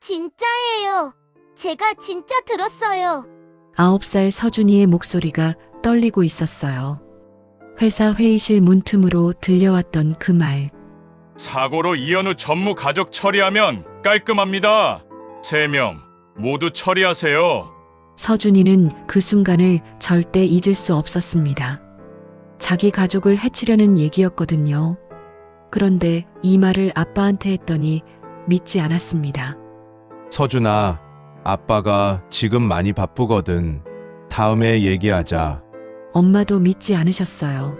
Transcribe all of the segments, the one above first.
진짜예요. 제가 진짜 들었어요. 9살 서준이의 목소리가 떨리고 있었어요. 회사 회의실 문틈으로 들려왔던 그 말. 사고로 이현우 전무 가족 처리하면 깔끔합니다. 3명 모두 처리하세요. 서준이는 그 순간을 절대 잊을 수 없었습니다. 자기 가족을 해치려는 얘기였거든요. 그런데 이 말을 아빠한테 했더니 믿지 않았습니다. 서준아, 아빠가 지금 많이 바쁘거든. 다음에 얘기하자. 엄마도 믿지 않으셨어요.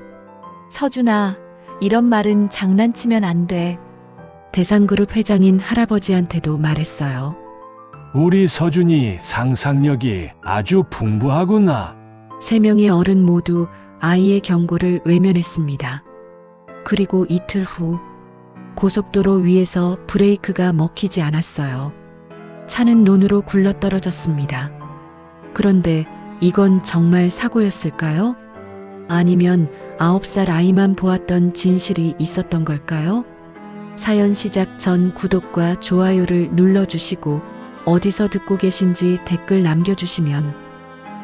서준아, 이런 말은 장난치면 안 돼. 대상그룹 회장인 할아버지한테도 말했어요. 우리 서준이 상상력이 아주 풍부하구나. 3명의 어른 모두 아이의 경고를 외면했습니다. 그리고 이틀 후 고속도로 위에서 브레이크가 먹히지 않았어요. 차는 논으로 굴러떨어졌습니다. 그런데 이건 정말 사고였을까요? 아니면 9살 아이만 보았던 진실이 있었던 걸까요? 사연 시작 전 구독과 좋아요를 눌러주시고 어디서 듣고 계신지 댓글 남겨주시면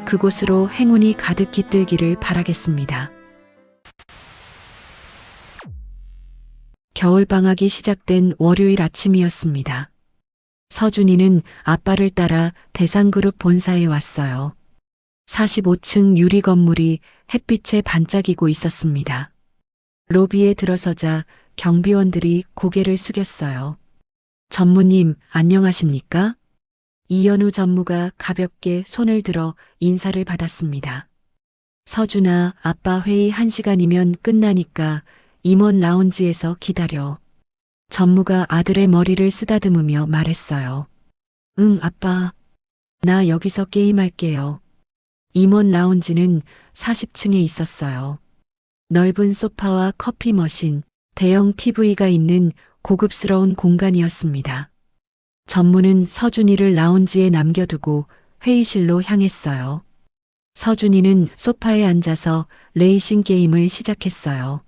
그곳으로 행운이 가득 깃들기를 바라겠습니다. 겨울방학이 시작된 월요일 아침이었습니다. 서준이는 아빠를 따라 대상그룹 본사에 왔어요. 45층 유리 건물이 햇빛에 반짝이고 있었습니다. 로비에 들어서자 경비원들이 고개를 숙였어요. 전무님, 안녕하십니까? 이현우 전무가 가볍게 손을 들어 인사를 받았습니다. 서준아, 아빠 회의 1시간이면 끝나니까 임원 라운지에서 기다려. 전무가 아들의 머리를 쓰다듬으며 말했어요. 응, 아빠. 나 여기서 게임할게요. 임원 라운지는 40층에 있었어요. 넓은 소파와 커피 머신, 대형 TV가 있는 고급스러운 공간이었습니다. 전무는 서준이를 라운지에 남겨두고 회의실로 향했어요. 서준이는 소파에 앉아서 레이싱 게임을 시작했어요.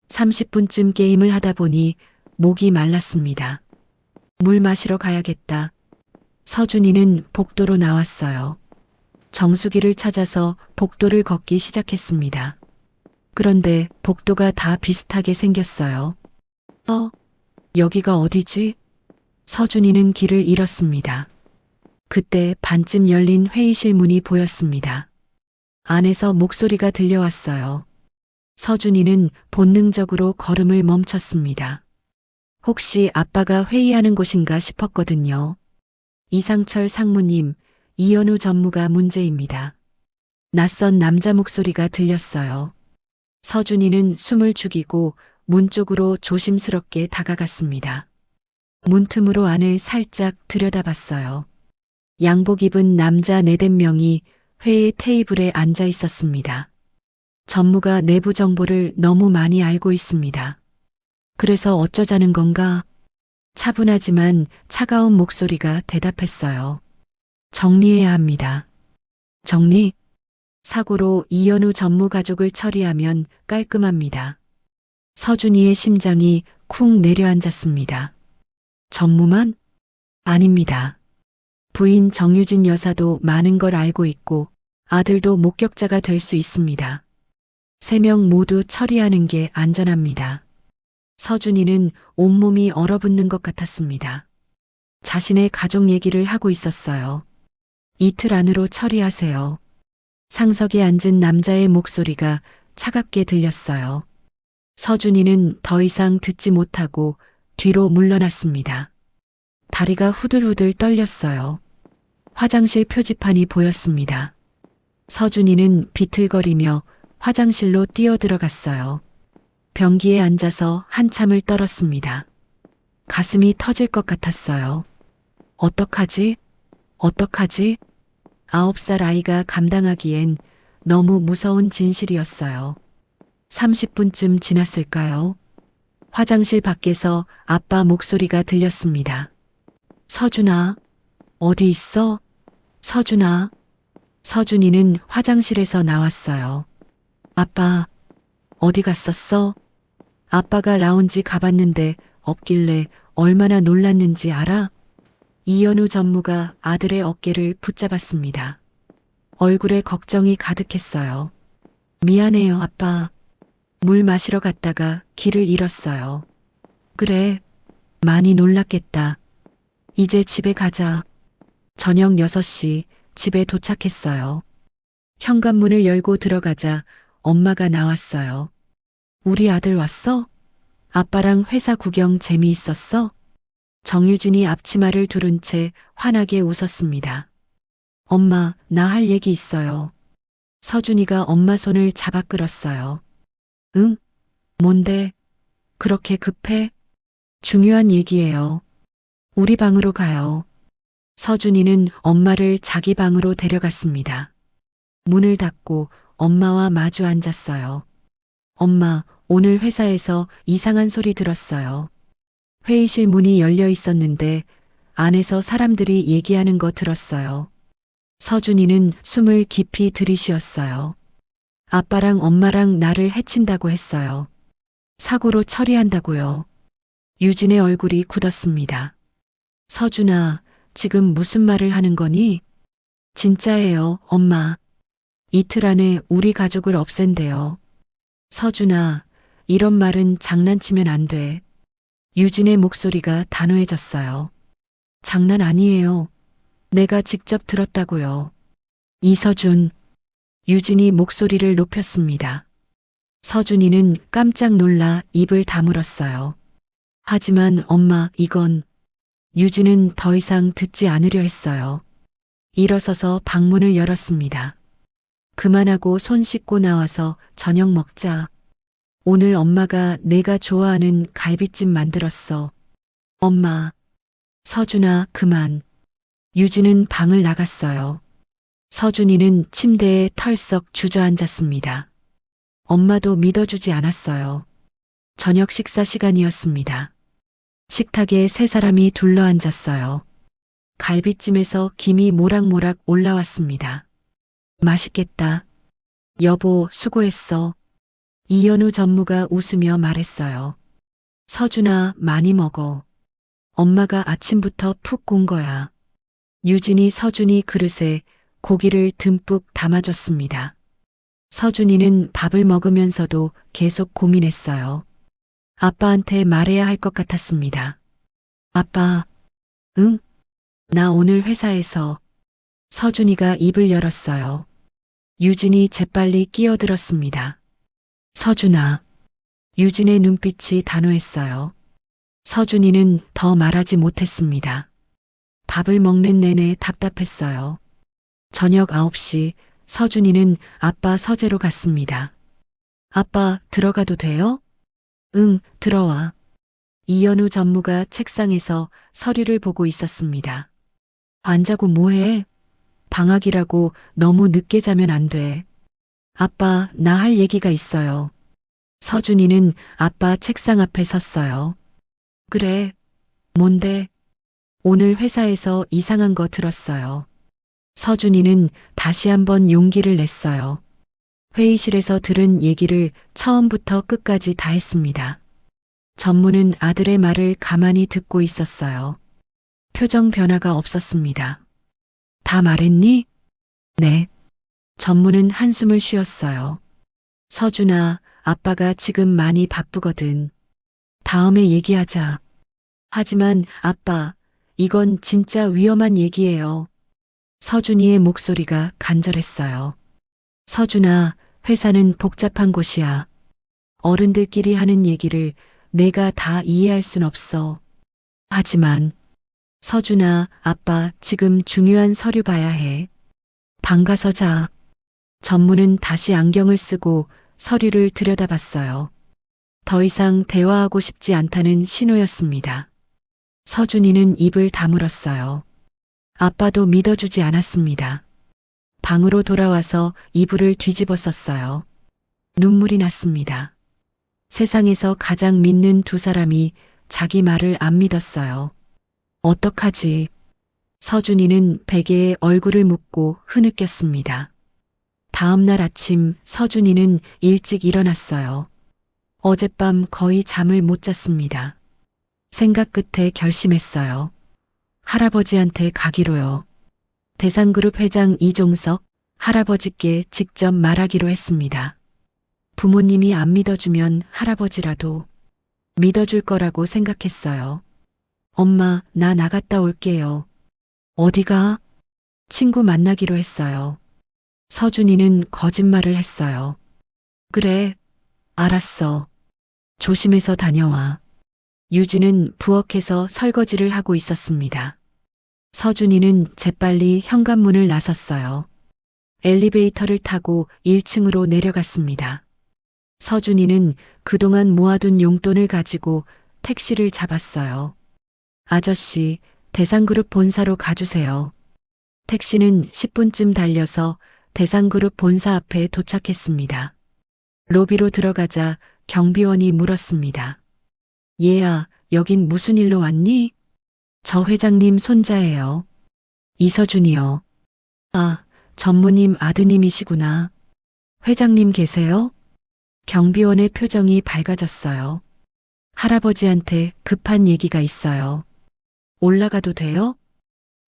30분쯤 게임을 하다 보니 목이 말랐습니다. 물 마시러 가야겠다. 서준이는 복도로 나왔어요. 정수기를 찾아서 복도를 걷기 시작했습니다. 그런데 복도가 다 비슷하게 생겼어요. 여기가 어디지? 서준이는 길을 잃었습니다. 그때 반쯤 열린 회의실 문이 보였습니다. 안에서 목소리가 들려왔어요. 서준이는 본능적으로 걸음을 멈췄습니다. 혹시 아빠가 회의하는 곳인가 싶었거든요. 이상철 상무님, 이현우 전무가 문제입니다. 낯선 남자 목소리가 들렸어요. 서준이는 숨을 죽이고 문 쪽으로 조심스럽게 다가갔습니다. 문틈으로 안을 살짝 들여다봤어요. 양복 입은 남자 4~5명이 회의 테이블에 앉아 있었습니다. 전무가 내부 정보를 너무 많이 알고 있습니다. 그래서 어쩌자는 건가? 차분하지만 차가운 목소리가 대답했어요. 정리해야 합니다. 정리? 사고로 이현우 전무 가족을 처리하면 깔끔합니다. 서준이의 심장이 쿵 내려앉았습니다. 전무만? 아닙니다. 부인 정유진 여사도 많은 걸 알고 있고 아들도 목격자가 될 수 있습니다. 3명 모두 처리하는 게 안전합니다. 서준이는 온몸이 얼어붙는 것 같았습니다. 자신의 가족 얘기를 하고 있었어요. 이틀 안으로 처리하세요. 상석에 앉은 남자의 목소리가 차갑게 들렸어요. 서준이는 더 이상 듣지 못하고 뒤로 물러났습니다. 다리가 후들후들 떨렸어요. 화장실 표지판이 보였습니다. 서준이는 비틀거리며 화장실로 뛰어들어갔어요. 변기에 앉아서 한참을 떨었습니다. 가슴이 터질 것 같았어요. 어떡하지? 어떡하지? 9살 아이가 감당하기엔 너무 무서운 진실이었어요. 30분쯤 지났을까요? 화장실 밖에서 아빠 목소리가 들렸습니다. 서준아, 어디 있어? 서준아. 서준이는 화장실에서 나왔어요. 아빠, 어디 갔었어? 아빠가 라운지 가봤는데 없길래 얼마나 놀랐는지 알아? 이현우 전무가 아들의 어깨를 붙잡았습니다. 얼굴에 걱정이 가득했어요. 미안해요, 아빠. 물 마시러 갔다가 길을 잃었어요. 그래, 많이 놀랐겠다. 이제 집에 가자. 저녁 6시 집에 도착했어요. 현관문을 열고 들어가자 엄마가 나왔어요. 우리 아들 왔어? 아빠랑 회사 구경 재미있었어? 정유진이 앞치마를 두른 채 환하게 웃었습니다. 엄마, 나 할 얘기 있어요. 서준이가 엄마 손을 잡아 끌었어요. 응? 뭔데? 그렇게 급해? 중요한 얘기예요. 우리 방으로 가요. 서준이는 엄마를 자기 방으로 데려갔습니다. 문을 닫고 엄마와 마주 앉았어요. 엄마, 오늘 회사에서 이상한 소리 들었어요. 회의실 문이 열려 있었는데 안에서 사람들이 얘기하는 거 들었어요. 서준이는 숨을 깊이 들이쉬었어요. 아빠랑 엄마랑 나를 해친다고 했어요. 사고로 처리한다고요. 유진의 얼굴이 굳었습니다. 서준아, 지금 무슨 말을 하는 거니? 진짜예요, 엄마. 이틀 안에 우리 가족을 없앤대요. 서준아, 이런 말은 장난치면 안 돼. 유진의 목소리가 단호해졌어요. 장난 아니에요. 내가 직접 들었다고요. 이서준. 유진이 목소리를 높였습니다. 서준이는 깜짝 놀라 입을 다물었어요. 하지만 엄마, 이건. 유진은 더 이상 듣지 않으려 했어요. 일어서서 방문을 열었습니다. 그만하고 손 씻고 나와서 저녁 먹자. 오늘 엄마가 내가 좋아하는 갈비찜 만들었어. 엄마. 서준아, 그만. 유진은 방을 나갔어요. 서준이는 침대에 털썩 주저앉았습니다. 엄마도 믿어주지 않았어요. 저녁 식사 시간이었습니다. 식탁에 세 사람이 둘러앉았어요. 갈비찜에서 김이 모락모락 올라왔습니다. 맛있겠다. 여보, 수고했어. 이현우 전무가 웃으며 말했어요. 서준아, 많이 먹어. 엄마가 아침부터 푹 곤 거야. 유진이 서준이 그릇에 고기를 듬뿍 담아줬습니다. 서준이는 밥을 먹으면서도 계속 고민했어요. 아빠한테 말해야 할 것 같았습니다. 아빠, 응? 나 오늘 회사에서. 서준이가 입을 열었어요. 유진이 재빨리 끼어들었습니다. 서준아. 유진의 눈빛이 단호했어요. 서준이는 더 말하지 못했습니다. 밥을 먹는 내내 답답했어요. 저녁 9시 서준이는 아빠 서재로 갔습니다. 아빠, 들어가도 돼요? 응, 들어와. 이현우 전무가 책상에서 서류를 보고 있었습니다. 안 자고 뭐해? 방학이라고 너무 늦게 자면 안 돼. 아빠, 나 할 얘기가 있어요. 서준이는 아빠 책상 앞에 섰어요. 그래. 뭔데? 오늘 회사에서 이상한 거 들었어요. 서준이는 다시 한번 용기를 냈어요. 회의실에서 들은 얘기를 처음부터 끝까지 다 했습니다. 전무는 아들의 말을 가만히 듣고 있었어요. 표정 변화가 없었습니다. 다 말했니? 네. 전무는 한숨을 쉬었어요. 서준아, 아빠가 지금 많이 바쁘거든. 다음에 얘기하자. 하지만 아빠, 이건 진짜 위험한 얘기예요. 서준이의 목소리가 간절했어요. 서준아, 회사는 복잡한 곳이야. 어른들끼리 하는 얘기를 내가 다 이해할 순 없어. 하지만 서준아, 아빠 지금 중요한 서류 봐야 해. 방 가서 자. 전무는 다시 안경을 쓰고 서류를 들여다봤어요. 더 이상 대화하고 싶지 않다는 신호였습니다. 서준이는 입을 다물었어요. 아빠도 믿어주지 않았습니다. 방으로 돌아와서 이불을 뒤집어 썼어요. 눈물이 났습니다. 세상에서 가장 믿는 두 사람이 자기 말을 안 믿었어요. 어떡하지? 서준이는 베개에 얼굴을 묻고 흐느꼈습니다. 다음 날 아침 서준이는 일찍 일어났어요. 어젯밤 거의 잠을 못 잤습니다. 생각 끝에 결심했어요. 할아버지한테 가기로요. 대상그룹 회장 이종석 할아버지께 직접 말하기로 했습니다. 부모님이 안 믿어주면 할아버지라도 믿어줄 거라고 생각했어요. 엄마, 나 나갔다 올게요. 어디가? 친구 만나기로 했어요. 서준이는 거짓말을 했어요. 그래, 알았어. 조심해서 다녀와. 유진은 부엌에서 설거지를 하고 있었습니다. 서준이는 재빨리 현관문을 나섰어요. 엘리베이터를 타고 1층으로 내려갔습니다. 서준이는 그동안 모아둔 용돈을 가지고 택시를 잡았어요. 아저씨, 대상그룹 본사로 가주세요. 택시는 10분쯤 달려서 대상그룹 본사 앞에 도착했습니다. 로비로 들어가자 경비원이 물었습니다. 얘야, 여긴 무슨 일로 왔니? 저 회장님 손자예요. 이서준이요. 아, 전무님 아드님이시구나. 회장님 계세요? 경비원의 표정이 밝아졌어요. 할아버지한테 급한 얘기가 있어요. 올라가도 돼요?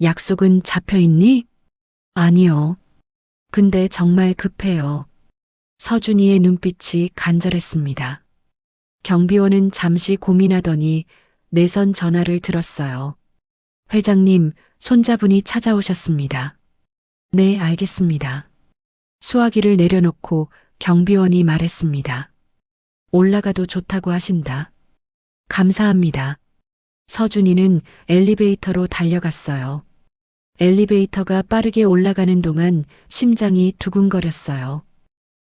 약속은 잡혀 있니? 아니요. 근데 정말 급해요. 서준이의 눈빛이 간절했습니다. 경비원은 잠시 고민하더니 내선 전화를 들었어요. 회장님, 손자분이 찾아오셨습니다. 네, 알겠습니다. 수화기를 내려놓고 경비원이 말했습니다. 올라가도 좋다고 하신다. 감사합니다. 서준이는 엘리베이터로 달려갔어요. 엘리베이터가 빠르게 올라가는 동안 심장이 두근거렸어요.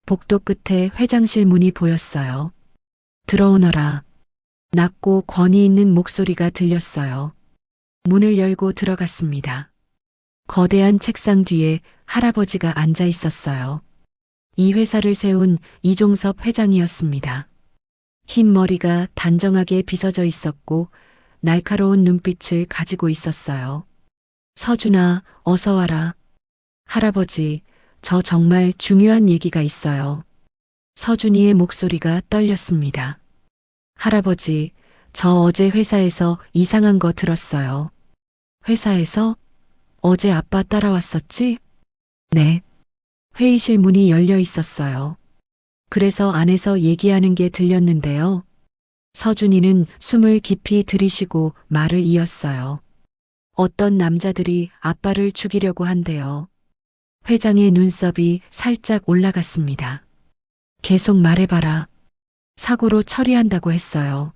복도 끝에 회장실 문이 보였어요. 들어오너라. 낮고 권위 있는 목소리가 들렸어요. 문을 열고 들어갔습니다. 거대한 책상 뒤에 할아버지가 앉아 있었어요. 이 회사를 세운 이종섭 회장이었습니다. 흰 머리가 단정하게 빗어져 있었고 날카로운 눈빛을 가지고 있었어요. 서준아, 어서 와라. 할아버지, 저 정말 중요한 얘기가 있어요. 서준이의 목소리가 떨렸습니다. 할아버지, 저 어제 회사에서 이상한 거 들었어요. 회사에서? 어제 아빠 따라왔었지? 네. 회의실 문이 열려 있었어요. 그래서 안에서 얘기하는 게 들렸는데요. 서준이는 숨을 깊이 들이쉬고 말을 이었어요. 어떤 남자들이 아빠를 죽이려고 한대요. 회장의 눈썹이 살짝 올라갔습니다. 계속 말해봐라. 사고로 처리한다고 했어요.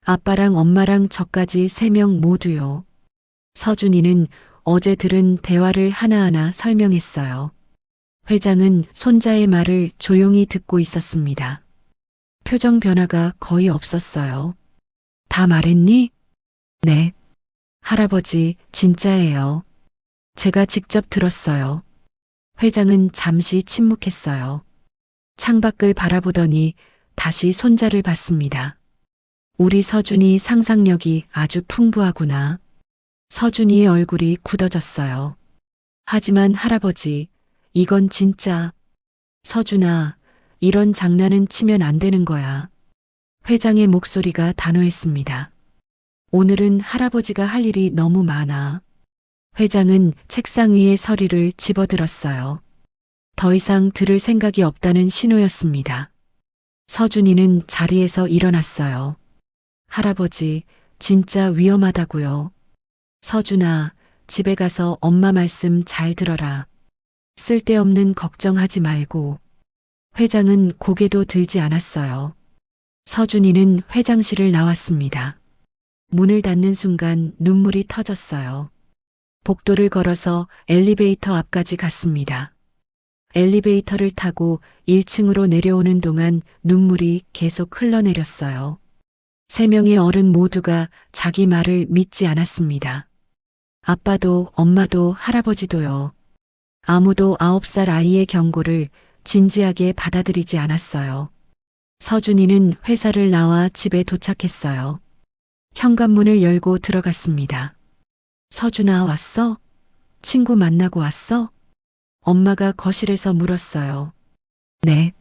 아빠랑 엄마랑 저까지 3명 모두요. 서준이는 어제 들은 대화를 하나하나 설명했어요. 회장은 손자의 말을 조용히 듣고 있었습니다. 표정 변화가 거의 없었어요. 다 말했니? 네. 할아버지, 진짜예요. 제가 직접 들었어요. 회장은 잠시 침묵했어요. 창밖을 바라보더니 다시 손자를 봤습니다. 우리 서준이 상상력이 아주 풍부하구나. 서준이의 얼굴이 굳어졌어요. 하지만 할아버지, 이건 진짜. 서준아, 이런 장난은 치면 안 되는 거야. 회장의 목소리가 단호했습니다. 오늘은 할아버지가 할 일이 너무 많아. 회장은 책상 위에 서류를 집어들었어요. 더 이상 들을 생각이 없다는 신호였습니다. 서준이는 자리에서 일어났어요. 할아버지, 진짜 위험하다고요. 서준아, 집에 가서 엄마 말씀 잘 들어라. 쓸데없는 걱정하지 말고. 회장은 고개도 들지 않았어요. 서준이는 회장실을 나왔습니다. 문을 닫는 순간 눈물이 터졌어요. 복도를 걸어서 엘리베이터 앞까지 갔습니다. 엘리베이터를 타고 1층으로 내려오는 동안 눈물이 계속 흘러내렸어요. 3명의 어른 모두가 자기 말을 믿지 않았습니다. 아빠도 엄마도 할아버지도요. 아무도 9살 아이의 경고를 진지하게 받아들이지 않았어요. 서준이는 회사를 나와 집에 도착했어요. 현관문을 열고 들어갔습니다. 서준아, 왔어? 친구 만나고 왔어? 엄마가 거실에서 물었어요. 네.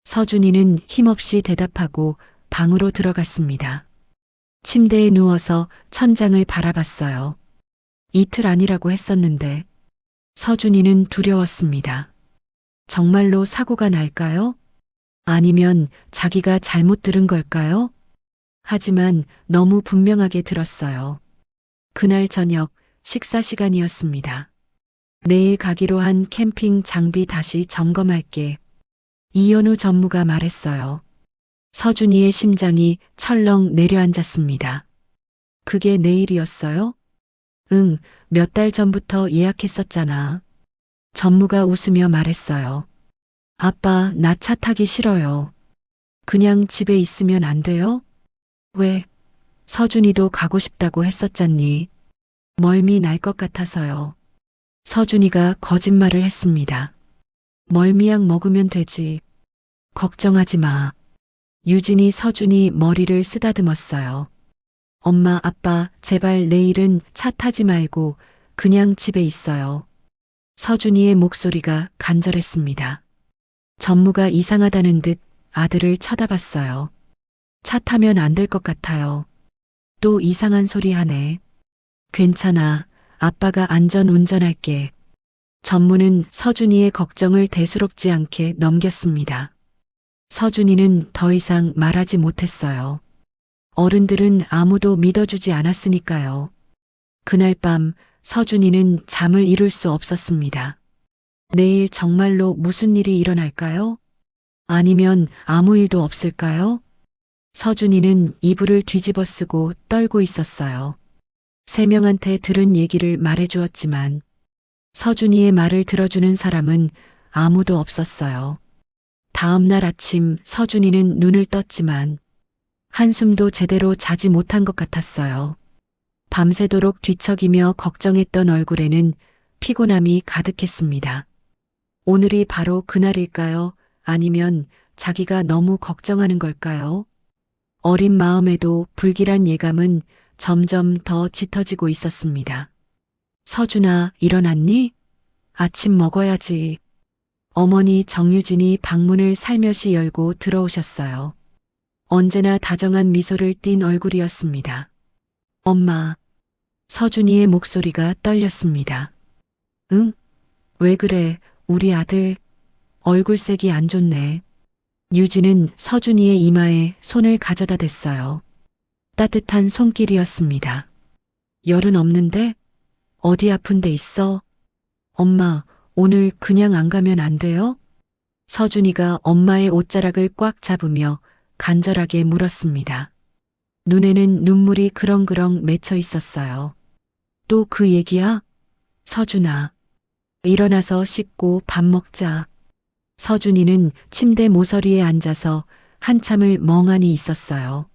서준이는 힘없이 대답하고 방으로 들어갔습니다. 침대에 누워서 천장을 바라봤어요. 이틀 아니라고 했었는데 서준이는 두려웠습니다. 정말로 사고가 날까요? 아니면 자기가 잘못 들은 걸까요? 하지만 너무 분명하게 들었어요. 그날 저녁 식사 시간이었습니다. 내일 가기로 한 캠핑 장비 다시 점검할게. 이현우 전무가 말했어요. 서준이의 심장이 철렁 내려앉았습니다. 그게 내일이었어요? 응, 몇 달 전부터 예약했었잖아. 전무가 웃으며 말했어요. 아빠, 나 차 타기 싫어요. 그냥 집에 있으면 안 돼요? 왜? 서준이도 가고 싶다고 했었잖니. 멀미 날 것 같아서요. 서준이가 거짓말을 했습니다. 멀미약 먹으면 되지. 걱정하지 마. 유진이 서준이 머리를 쓰다듬었어요. 엄마, 아빠, 제발 내일은 차 타지 말고 그냥 집에 있어요. 서준이의 목소리가 간절했습니다. 전무가 이상하다는 듯 아들을 쳐다봤어요. 차 타면 안 될 것 같아요. 또 이상한 소리 하네. 괜찮아. 아빠가 안전 운전할게. 전무는 서준이의 걱정을 대수롭지 않게 넘겼습니다. 서준이는 더 이상 말하지 못했어요. 어른들은 아무도 믿어주지 않았으니까요. 그날 밤 서준이는 잠을 이룰 수 없었습니다. 내일 정말로 무슨 일이 일어날까요? 아니면 아무 일도 없을까요? 서준이는 이불을 뒤집어 쓰고 떨고 있었어요. 세 명한테 들은 얘기를 말해주었지만 서준이의 말을 들어주는 사람은 아무도 없었어요. 다음 날 아침 서준이는 눈을 떴지만 한숨도 제대로 자지 못한 것 같았어요. 밤새도록 뒤척이며 걱정했던 얼굴에는 피곤함이 가득했습니다. 오늘이 바로 그날일까요? 아니면 자기가 너무 걱정하는 걸까요? 어린 마음에도 불길한 예감은 점점 더 짙어지고 있었습니다. 서준아, 일어났니? 아침 먹어야지. 어머니 정유진이 방문을 살며시 열고 들어오셨어요. 언제나 다정한 미소를 띤 얼굴이었습니다. 엄마. 서준이의 목소리가 떨렸습니다. 응? 왜 그래, 우리 아들. 얼굴색이 안 좋네. 유진은 서준이의 이마에 손을 가져다 댔어요. 따뜻한 손길이었습니다. 열은 없는데? 어디 아픈 데 있어? 엄마, 오늘 그냥 안 가면 안 돼요? 서준이가 엄마의 옷자락을 꽉 잡으며 간절하게 물었습니다. 눈에는 눈물이 그렁그렁 맺혀 있었어요. 또 그 얘기야? 서준아, 일어나서 씻고 밥 먹자. 서준이는 침대 모서리에 앉아서 한참을 멍하니 있었어요.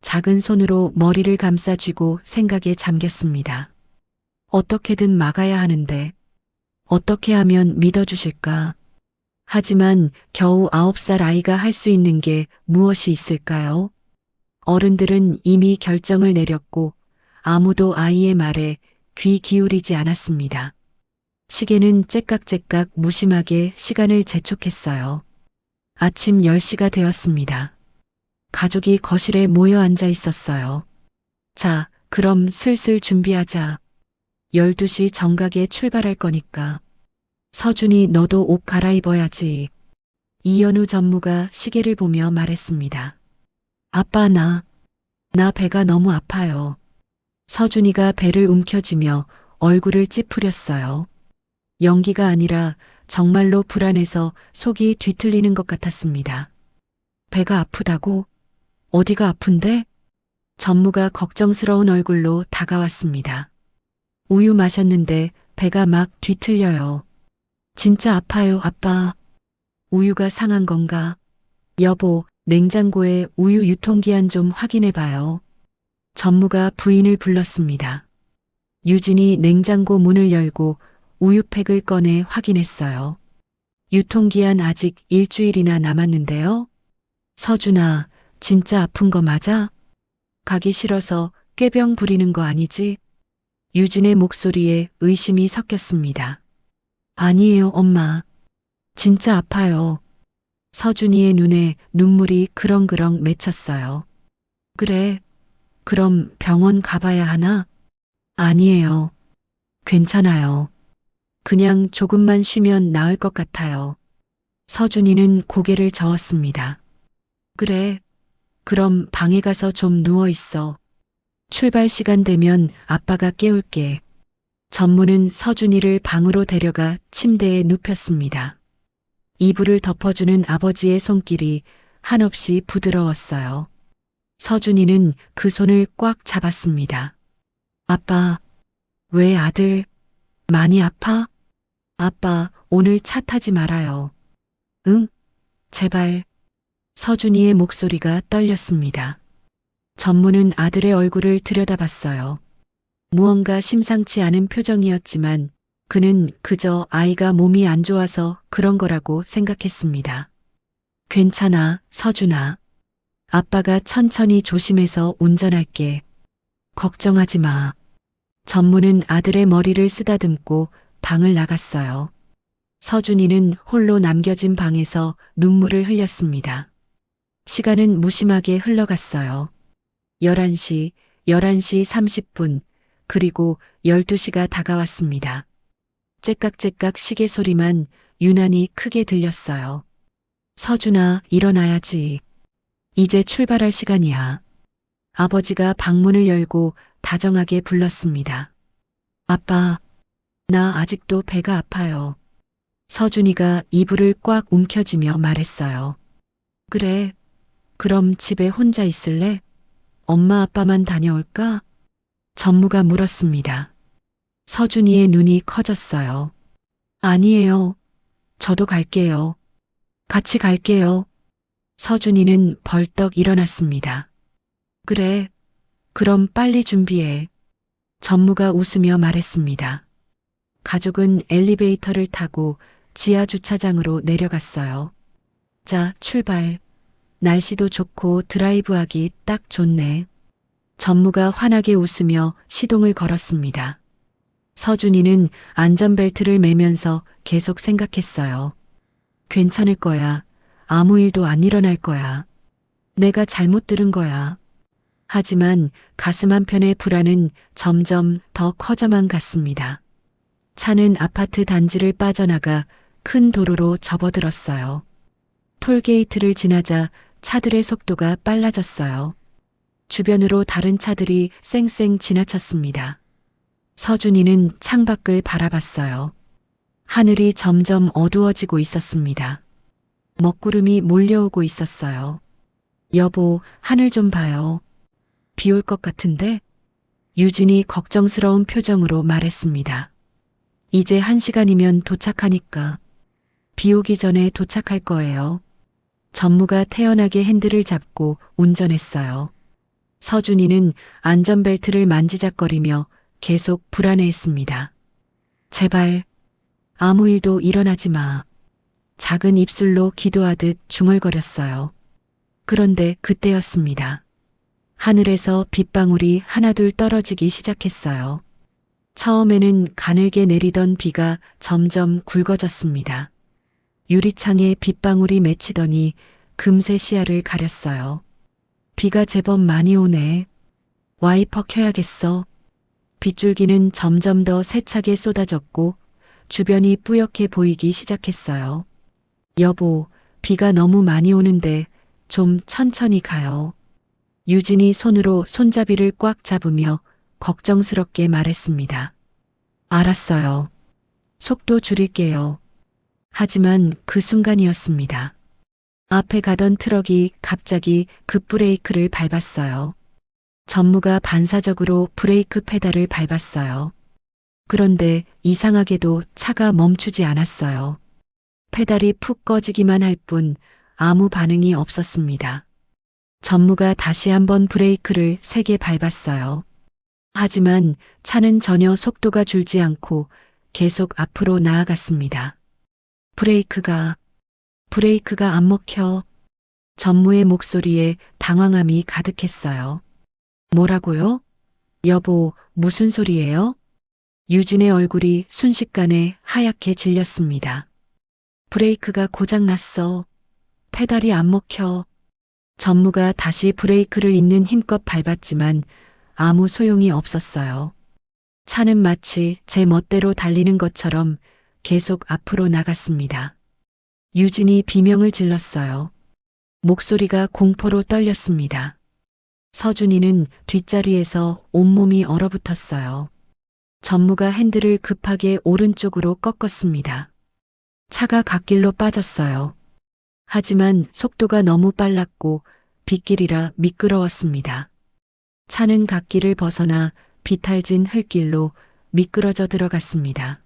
작은 손으로 머리를 감싸쥐고 생각에 잠겼습니다. 어떻게든 막아야 하는데 어떻게 하면 믿어주실까? 하지만 겨우 9살 아이가 할 수 있는 게 무엇이 있을까요? 어른들은 이미 결정을 내렸고 아무도 아이의 말에 귀 기울이지 않았습니다. 시계는 째깍째깍 무심하게 시간을 재촉했어요. 아침 10시가 되었습니다. 가족이 거실에 모여 앉아 있었어요. 자, 그럼 슬슬 준비하자. 12시 정각에 출발할 거니까. 서준이 너도 옷 갈아입어야지. 이현우 전무가 시계를 보며 말했습니다. 아빠, 나 배가 너무 아파요. 서준이가 배를 움켜쥐며 얼굴을 찌푸렸어요. 연기가 아니라 정말로 불안해서 속이 뒤틀리는 것 같았습니다. 배가 아프다고? 어디가 아픈데? 전무가 걱정스러운 얼굴로 다가왔습니다. 우유 마셨는데 배가 막 뒤틀려요. 진짜 아파요, 아빠. 우유가 상한 건가? 여보, 냉장고에 우유 유통기한 좀 확인해 봐요. 전무가 부인을 불렀습니다. 유진이 냉장고 문을 열고 우유팩을 꺼내 확인했어요. 유통기한 아직 일주일이나 남았는데요. 서준아, 진짜 아픈 거 맞아? 가기 싫어서 꾀병 부리는 거 아니지? 유진의 목소리에 의심이 섞였습니다. 아니에요, 엄마. 진짜 아파요. 서준이의 눈에 눈물이 그렁그렁 맺혔어요. 그래, 그럼 병원 가봐야 하나? 아니에요. 괜찮아요. 그냥 조금만 쉬면 나을 것 같아요. 서준이는 고개를 저었습니다. 그래. 그럼 방에 가서 좀 누워 있어. 출발 시간 되면 아빠가 깨울게. 전무는 서준이를 방으로 데려가 침대에 눕혔습니다. 이불을 덮어주는 아버지의 손길이 한없이 부드러웠어요. 서준이는 그 손을 꽉 잡았습니다. 아빠, 왜 아들, 많이 아파? 아빠, 오늘 차 타지 말아요. 응? 제발. 서준이의 목소리가 떨렸습니다. 전무는 아들의 얼굴을 들여다봤어요. 무언가 심상치 않은 표정이었지만 그는 그저 아이가 몸이 안 좋아서 그런 거라고 생각했습니다. 괜찮아, 서준아. 아빠가 천천히 조심해서 운전할게. 걱정하지 마. 전무는 아들의 머리를 쓰다듬고 방을 나갔어요. 서준이는 홀로 남겨진 방에서 눈물을 흘렸습니다. 시간은 무심하게 흘러갔어요. 11시, 11시 30분, 그리고 12시가 다가왔습니다. 째깍째깍 시계 소리만 유난히 크게 들렸어요. 서준아, 일어나야지. 이제 출발할 시간이야. 아버지가 방문을 열고 다정하게 불렀습니다. 아빠, 나 아직도 배가 아파요. 서준이가 이불을 꽉 움켜쥐며 말했어요. 그래, 그럼 집에 혼자 있을래? 엄마 아빠만 다녀올까? 전무가 물었습니다. 서준이의 눈이 커졌어요. 아니에요. 저도 갈게요. 같이 갈게요. 서준이는 벌떡 일어났습니다. 그래, 그럼 빨리 준비해. 전무가 웃으며 말했습니다. 가족은 엘리베이터를 타고 지하 주차장으로 내려갔어요. 자, 출발. 날씨도 좋고 드라이브하기 딱 좋네. 전무가 환하게 웃으며 시동을 걸었습니다. 서준이는 안전벨트를 매면서 계속 생각했어요. 괜찮을 거야. 아무 일도 안 일어날 거야. 내가 잘못 들은 거야. 하지만 가슴 한편의 불안은 점점 더 커져만 갔습니다. 차는 아파트 단지를 빠져나가 큰 도로로 접어들었어요. 톨게이트를 지나자 차들의 속도가 빨라졌어요. 주변으로 다른 차들이 쌩쌩 지나쳤습니다. 서준이는 창밖을 바라봤어요. 하늘이 점점 어두워지고 있었습니다. 먹구름이 몰려오고 있었어요. 여보, 하늘 좀 봐요. 비 올 것 같은데? 유진이 걱정스러운 표정으로 말했습니다. 이제 1시간이면 도착하니까. 비 오기 전에 도착할 거예요. 전무가 태연하게 핸들을 잡고 운전했어요. 서준이는 안전벨트를 만지작거리며 계속 불안해했습니다. 제발 아무 일도 일어나지 마. 작은 입술로 기도하듯 중얼거렸어요. 그런데 그때였습니다. 하늘에서 빗방울이 하나둘 떨어지기 시작했어요. 처음에는 가늘게 내리던 비가 점점 굵어졌습니다. 유리창에 빗방울이 맺히더니 금세 시야를 가렸어요. 비가 제법 많이 오네. 와이퍼 켜야겠어. 빗줄기는 점점 더 세차게 쏟아졌고 주변이 뿌옇게 보이기 시작했어요. 여보, 비가 너무 많이 오는데 좀 천천히 가요. 유진이 손으로 손잡이를 꽉 잡으며 걱정스럽게 말했습니다. 알았어요. 속도 줄일게요. 하지만 그 순간이었습니다. 앞에 가던 트럭이 갑자기 급브레이크를 밟았어요. 전무가 반사적으로 브레이크 페달을 밟았어요. 그런데 이상하게도 차가 멈추지 않았어요. 페달이 푹 꺼지기만 할 뿐 아무 반응이 없었습니다. 전무가 다시 한번 브레이크를 세게 밟았어요. 하지만 차는 전혀 속도가 줄지 않고 계속 앞으로 나아갔습니다. 브레이크가 안 먹혀. 전무의 목소리에 당황함이 가득했어요. 뭐라고요? 여보, 무슨 소리예요? 유진의 얼굴이 순식간에 하얗게 질렸습니다. 브레이크가 고장났어. 페달이 안 먹혀. 전무가 다시 브레이크를 있는 힘껏 밟았지만 아무 소용이 없었어요. 차는 마치 제 멋대로 달리는 것처럼 계속 앞으로 나갔습니다. 유진이 비명을 질렀어요. 목소리가 공포로 떨렸습니다. 서준이는 뒷자리에서 온몸이 얼어붙었어요. 전무가 핸들을 급하게 오른쪽으로 꺾었습니다. 차가 갓길로 빠졌어요. 하지만 속도가 너무 빨랐고 빗길이라 미끄러웠습니다. 차는 갓길을 벗어나 비탈진 흙길로 미끄러져 들어갔습니다.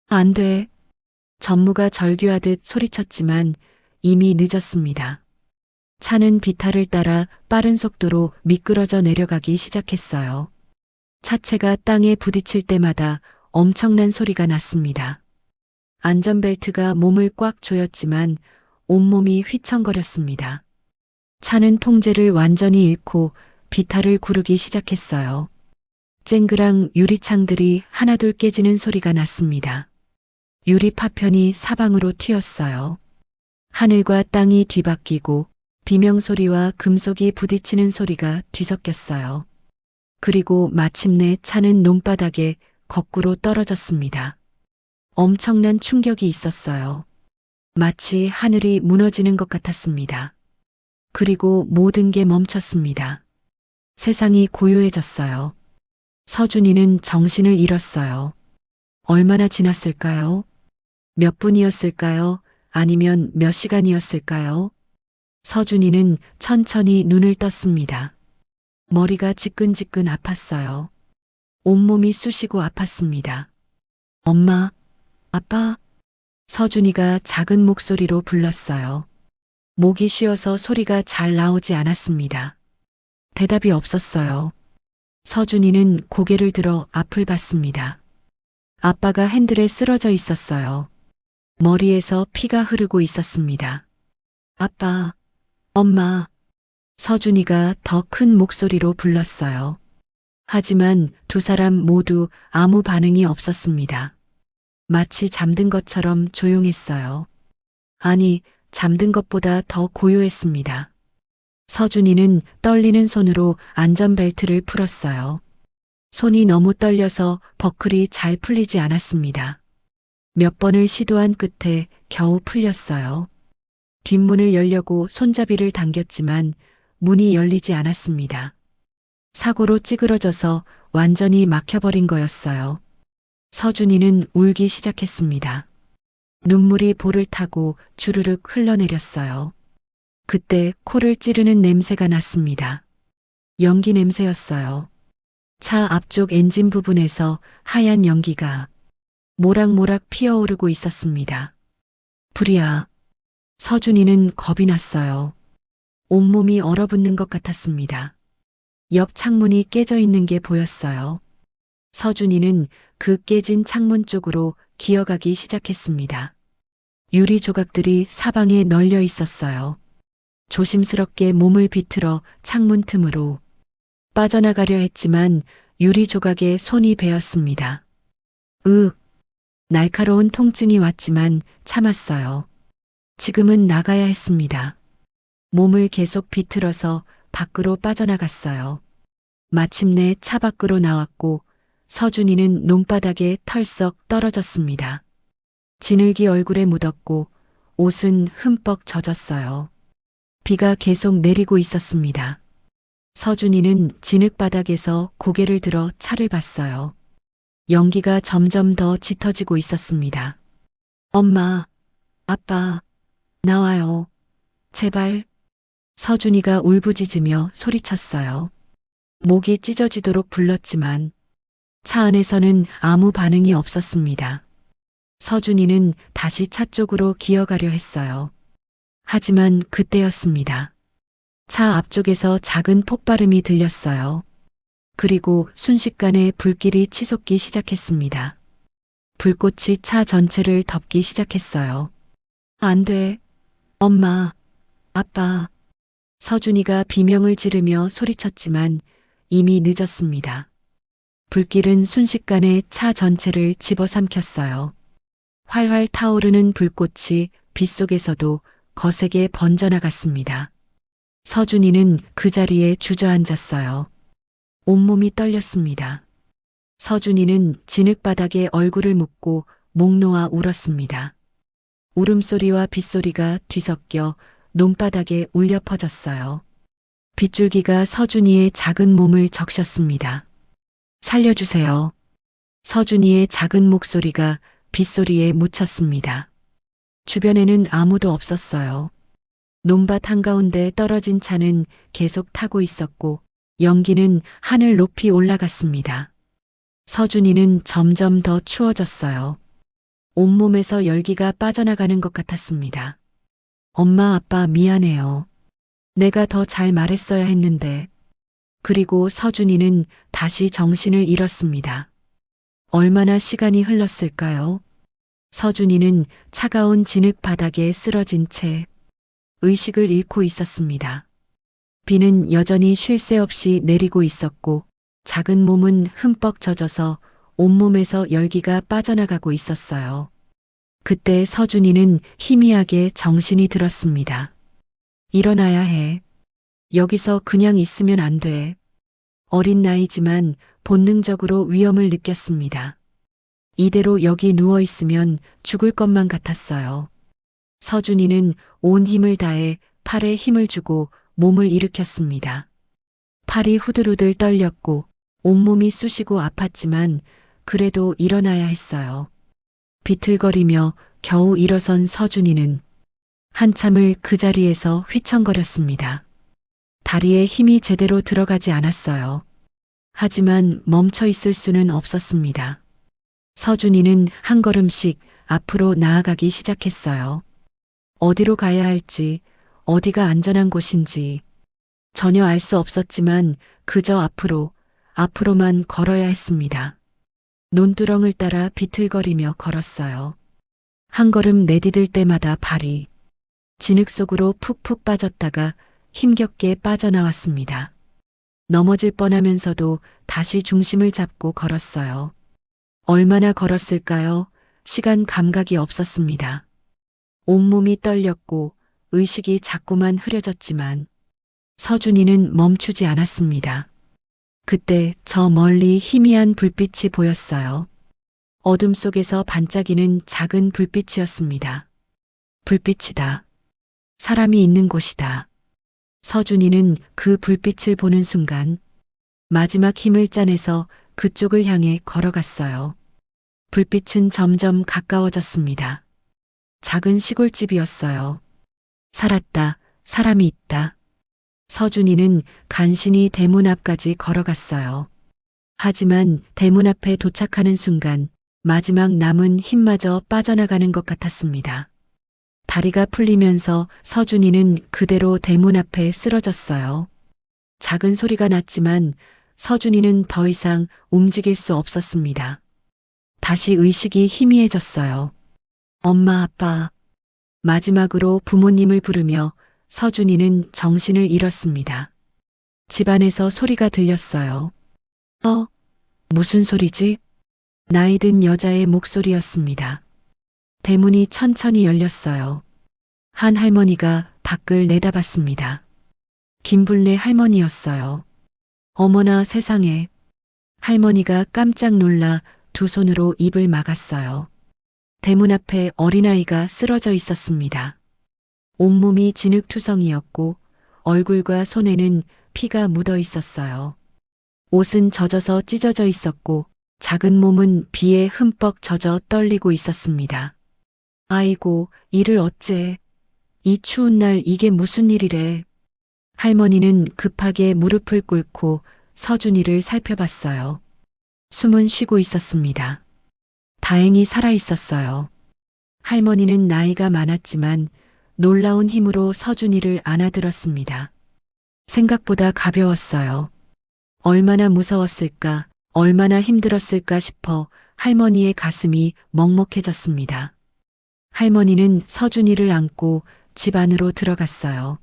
안 돼. 전무가 절규하듯 소리쳤지만 이미 늦었습니다. 차는 비탈을 따라 빠른 속도로 미끄러져 내려가기 시작했어요. 차체가 땅에 부딪힐 때마다 엄청난 소리가 났습니다. 안전벨트가 몸을 꽉 조였지만 온몸이 휘청거렸습니다. 차는 통제를 완전히 잃고 비탈을 구르기 시작했어요. 쨍그랑 유리창들이 하나둘 깨지는 소리가 났습니다. 유리 파편이 사방으로 튀었어요. 하늘과 땅이 뒤바뀌고 비명소리와 금속이 부딪히는 소리가 뒤섞였어요. 그리고 마침내 차는 논바닥에 거꾸로 떨어졌습니다. 엄청난 충격이 있었어요. 마치 하늘이 무너지는 것 같았습니다. 그리고 모든 게 멈췄습니다. 세상이 고요해졌어요. 서준이는 정신을 잃었어요. 얼마나 지났을까요? 몇 분이었을까요? 아니면 몇 시간이었을까요? 서준이는 천천히 눈을 떴습니다. 머리가 지끈지끈 아팠어요. 온몸이 쑤시고 아팠습니다. 엄마, 아빠? 서준이가 작은 목소리로 불렀어요. 목이 쉬어서 소리가 잘 나오지 않았습니다. 대답이 없었어요. 서준이는 고개를 들어 앞을 봤습니다. 아빠가 핸들에 쓰러져 있었어요. 머리에서 피가 흐르고 있었습니다. 아빠, 엄마. 서준이가 더 큰 목소리로 불렀어요. 하지만 두 사람 모두 아무 반응이 없었습니다. 마치 잠든 것처럼 조용했어요. 아니, 잠든 것보다 더 고요했습니다. 서준이는 떨리는 손으로 안전벨트를 풀었어요. 손이 너무 떨려서 버클이 잘 풀리지 않았습니다. 몇 번을 시도한 끝에 겨우 풀렸어요. 뒷문을 열려고 손잡이를 당겼지만 문이 열리지 않았습니다. 사고로 찌그러져서 완전히 막혀버린 거였어요. 서준이는 울기 시작했습니다. 눈물이 볼을 타고 주르륵 흘러내렸어요. 그때 코를 찌르는 냄새가 났습니다. 연기 냄새였어요. 차 앞쪽 엔진 부분에서 하얀 연기가 모락모락 피어오르고 있었습니다. 불이야. 서준이는 겁이 났어요. 온몸이 얼어붙는 것 같았습니다. 옆 창문이 깨져 있는 게 보였어요. 서준이는 그 깨진 창문 쪽으로 기어가기 시작했습니다. 유리 조각들이 사방에 널려 있었어요. 조심스럽게 몸을 비틀어 창문 틈으로 빠져나가려 했지만 유리 조각에 손이 베었습니다. 날카로운 통증이 왔지만 참았어요. 지금은 나가야 했습니다. 몸을 계속 비틀어서 밖으로 빠져나갔어요. 마침내 차 밖으로 나왔고 서준이는 논바닥에 털썩 떨어졌습니다. 진흙이 얼굴에 묻었고 옷은 흠뻑 젖었어요. 비가 계속 내리고 있었습니다. 서준이는 진흙바닥에서 고개를 들어 차를 봤어요. 연기가 점점 더 짙어지고 있었습니다. 엄마, 아빠, 나와요. 제발. 서준이가 울부짖으며 소리쳤어요. 목이 찢어지도록 불렀지만 차 안에서는 아무 반응이 없었습니다. 서준이는 다시 차 쪽으로 기어가려 했어요. 하지만 그때였습니다. 차 앞쪽에서 작은 폭발음이 들렸어요. 그리고 순식간에 불길이 치솟기 시작했습니다. 불꽃이 차 전체를 덮기 시작했어요. 안 돼. 엄마, 아빠. 서준이가 비명을 지르며 소리쳤지만 이미 늦었습니다. 불길은 순식간에 차 전체를 집어삼켰어요. 활활 타오르는 불꽃이 빗속에서도 거세게 번져나갔습니다. 서준이는 그 자리에 주저앉았어요. 온몸이 떨렸습니다. 서준이는 진흙바닥에 얼굴을 묻고 목 놓아 울었습니다. 울음소리와 빗소리가 뒤섞여 논바닥에 울려 퍼졌어요. 빗줄기가 서준이의 작은 몸을 적셨습니다. 살려주세요. 서준이의 작은 목소리가 빗소리에 묻혔습니다. 주변에는 아무도 없었어요. 논밭 한가운데 떨어진 차는 계속 타고 있었고 연기는 하늘 높이 올라갔습니다. 서준이는 점점 더 추워졌어요. 온몸에서 열기가 빠져나가는 것 같았습니다. 엄마, 아빠 미안해요. 내가 더 잘 말했어야 했는데. 그리고 서준이는 다시 정신을 잃었습니다. 얼마나 시간이 흘렀을까요? 서준이는 차가운 진흙 바닥에 쓰러진 채 의식을 잃고 있었습니다. 비는 여전히 쉴 새 없이 내리고 있었고 작은 몸은 흠뻑 젖어서 온몸에서 열기가 빠져나가고 있었어요. 그때 서준이는 희미하게 정신이 들었습니다. 일어나야 해. 여기서 그냥 있으면 안 돼. 어린 나이지만 본능적으로 위험을 느꼈습니다. 이대로 여기 누워 있으면 죽을 것만 같았어요. 서준이는 온 힘을 다해 팔에 힘을 주고 몸을 일으켰습니다. 팔이 후들후들 떨렸고 온몸이 쑤시고 아팠지만 그래도 일어나야 했어요. 비틀거리며 겨우 일어선 서준이는 한참을 그 자리에서 휘청거렸습니다. 다리에 힘이 제대로 들어가지 않았어요. 하지만 멈춰 있을 수는 없었습니다. 서준이는 한 걸음씩 앞으로 나아가기 시작했어요. 어디로 가야 할지, 어디가 안전한 곳인지 전혀 알 수 없었지만 그저 앞으로만 걸어야 했습니다. 논두렁을 따라 비틀거리며 걸었어요. 한 걸음 내디딜 때마다 발이 진흙 속으로 푹푹 빠졌다가 힘겹게 빠져나왔습니다. 넘어질 뻔하면서도 다시 중심을 잡고 걸었어요. 얼마나 걸었을까요? 시간 감각이 없었습니다. 온몸이 떨렸고 의식이 자꾸만 흐려졌지만 서준이는 멈추지 않았습니다. 그때 저 멀리 희미한 불빛이 보였어요. 어둠 속에서 반짝이는 작은 불빛이었습니다. 불빛이다. 사람이 있는 곳이다. 서준이는 그 불빛을 보는 순간 마지막 힘을 짜내서 그쪽을 향해 걸어갔어요. 불빛은 점점 가까워졌습니다. 작은 시골집이었어요. 살았다. 사람이 있다. 서준이는 간신히 대문 앞까지 걸어갔어요. 하지만 대문 앞에 도착하는 순간 마지막 남은 힘마저 빠져나가는 것 같았습니다. 다리가 풀리면서 서준이는 그대로 대문 앞에 쓰러졌어요. 작은 소리가 났지만 서준이는 더 이상 움직일 수 없었습니다. 다시 의식이 희미해졌어요. 엄마, 아빠. 마지막으로 부모님을 부르며 서준이는 정신을 잃었습니다. 집안에서 소리가 들렸어요. 무슨 소리지? 나이 든 여자의 목소리였습니다. 대문이 천천히 열렸어요. 한 할머니가 밖을 내다봤습니다. 김불래 할머니였어요. 어머나 세상에. 할머니가 깜짝 놀라 두 손으로 입을 막았어요. 대문 앞에 어린아이가 쓰러져 있었습니다. 온몸이 진흙투성이었고 얼굴과 손에는 피가 묻어 있었어요. 옷은 젖어서 찢어져 있었고 작은 몸은 비에 흠뻑 젖어 떨리고 있었습니다. 아이고, 이를 어째. 이 추운 날 이게 무슨 일이래. 할머니는 급하게 무릎을 꿇고 서준이를 살펴봤어요. 숨은 쉬고 있었습니다. 다행히 살아 있었어요. 할머니는 나이가 많았지만 놀라운 힘으로 서준이를 안아들었습니다. 생각보다 가벼웠어요. 얼마나 무서웠을까, 얼마나 힘들었을까 싶어 할머니의 가슴이 먹먹해졌습니다. 할머니는 서준이를 안고 집 안으로 들어갔어요.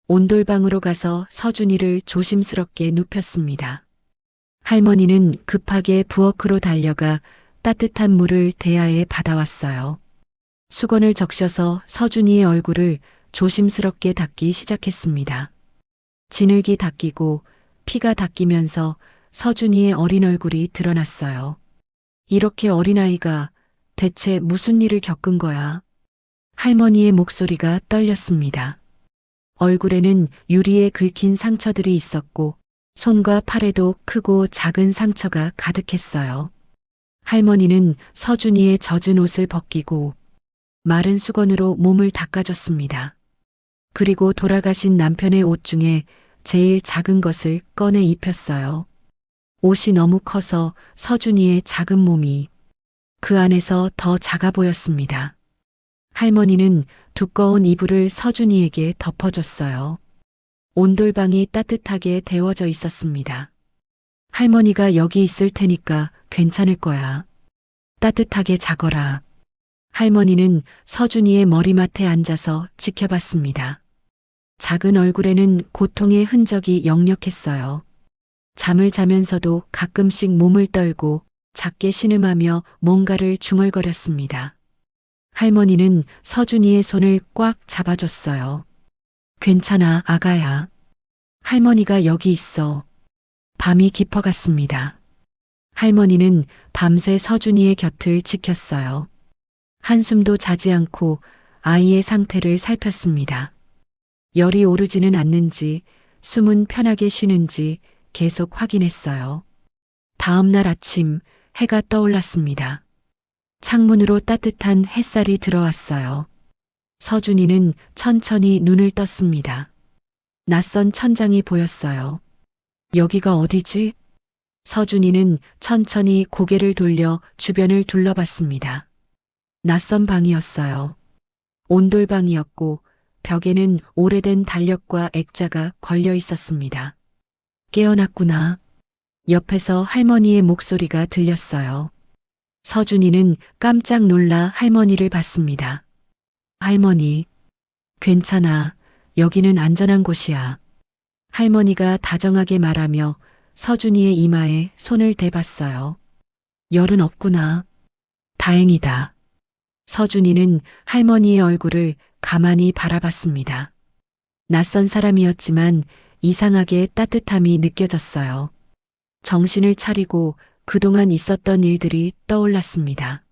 온돌방으로 가서 서준이를 조심스럽게 눕혔습니다. 할머니는 급하게 부엌으로 달려가 따뜻한 물을 대야에 받아왔어요. 수건을 적셔서 서준이의 얼굴을 조심스럽게 닦기 시작했습니다. 진흙이 닦이고 피가 닦이면서 서준이의 어린 얼굴이 드러났어요. 이렇게 어린아이가 대체 무슨 일을 겪은 거야? 할머니의 목소리가 떨렸습니다. 얼굴에는 유리에 긁힌 상처들이 있었고 손과 팔에도 크고 작은 상처가 가득했어요. 할머니는 서준이의 젖은 옷을 벗기고 마른 수건으로 몸을 닦아줬습니다. 그리고 돌아가신 남편의 옷 중에 제일 작은 것을 꺼내 입혔어요. 옷이 너무 커서 서준이의 작은 몸이 그 안에서 더 작아 보였습니다. 할머니는 두꺼운 이불을 서준이에게 덮어줬어요. 온돌방이 따뜻하게 데워져 있었습니다. 할머니가 여기 있을 테니까 괜찮을 거야. 따뜻하게 자거라. 할머니는 서준이의 머리맡에 앉아서 지켜봤습니다. 작은 얼굴에는 고통의 흔적이 역력했어요. 잠을 자면서도 가끔씩 몸을 떨고 작게 신음하며 뭔가를 중얼거렸습니다. 할머니는 서준이의 손을 꽉 잡아줬어요. 괜찮아, 아가야. 할머니가 여기 있어. 밤이 깊어갔습니다. 할머니는 밤새 서준이의 곁을 지켰어요. 한숨도 자지 않고 아이의 상태를 살폈습니다. 열이 오르지는 않는지, 숨은 편하게 쉬는지 계속 확인했어요. 다음 날 아침 해가 떠올랐습니다. 창문으로 따뜻한 햇살이 들어왔어요. 서준이는 천천히 눈을 떴습니다. 낯선 천장이 보였어요. 여기가 어디지? 서준이는 천천히 고개를 돌려 주변을 둘러봤습니다. 낯선 방이었어요. 온돌방이었고 벽에는 오래된 달력과 액자가 걸려 있었습니다. 깨어났구나. 옆에서 할머니의 목소리가 들렸어요. 서준이는 깜짝 놀라 할머니를 봤습니다. 할머니, 괜찮아. 여기는 안전한 곳이야. 할머니가 다정하게 말하며 서준이의 이마에 손을 대봤어요. 열은 없구나. 다행이다. 서준이는 할머니의 얼굴을 가만히 바라봤습니다. 낯선 사람이었지만 이상하게 따뜻함이 느껴졌어요. 정신을 차리고 그동안 있었던 일들이 떠올랐습니다.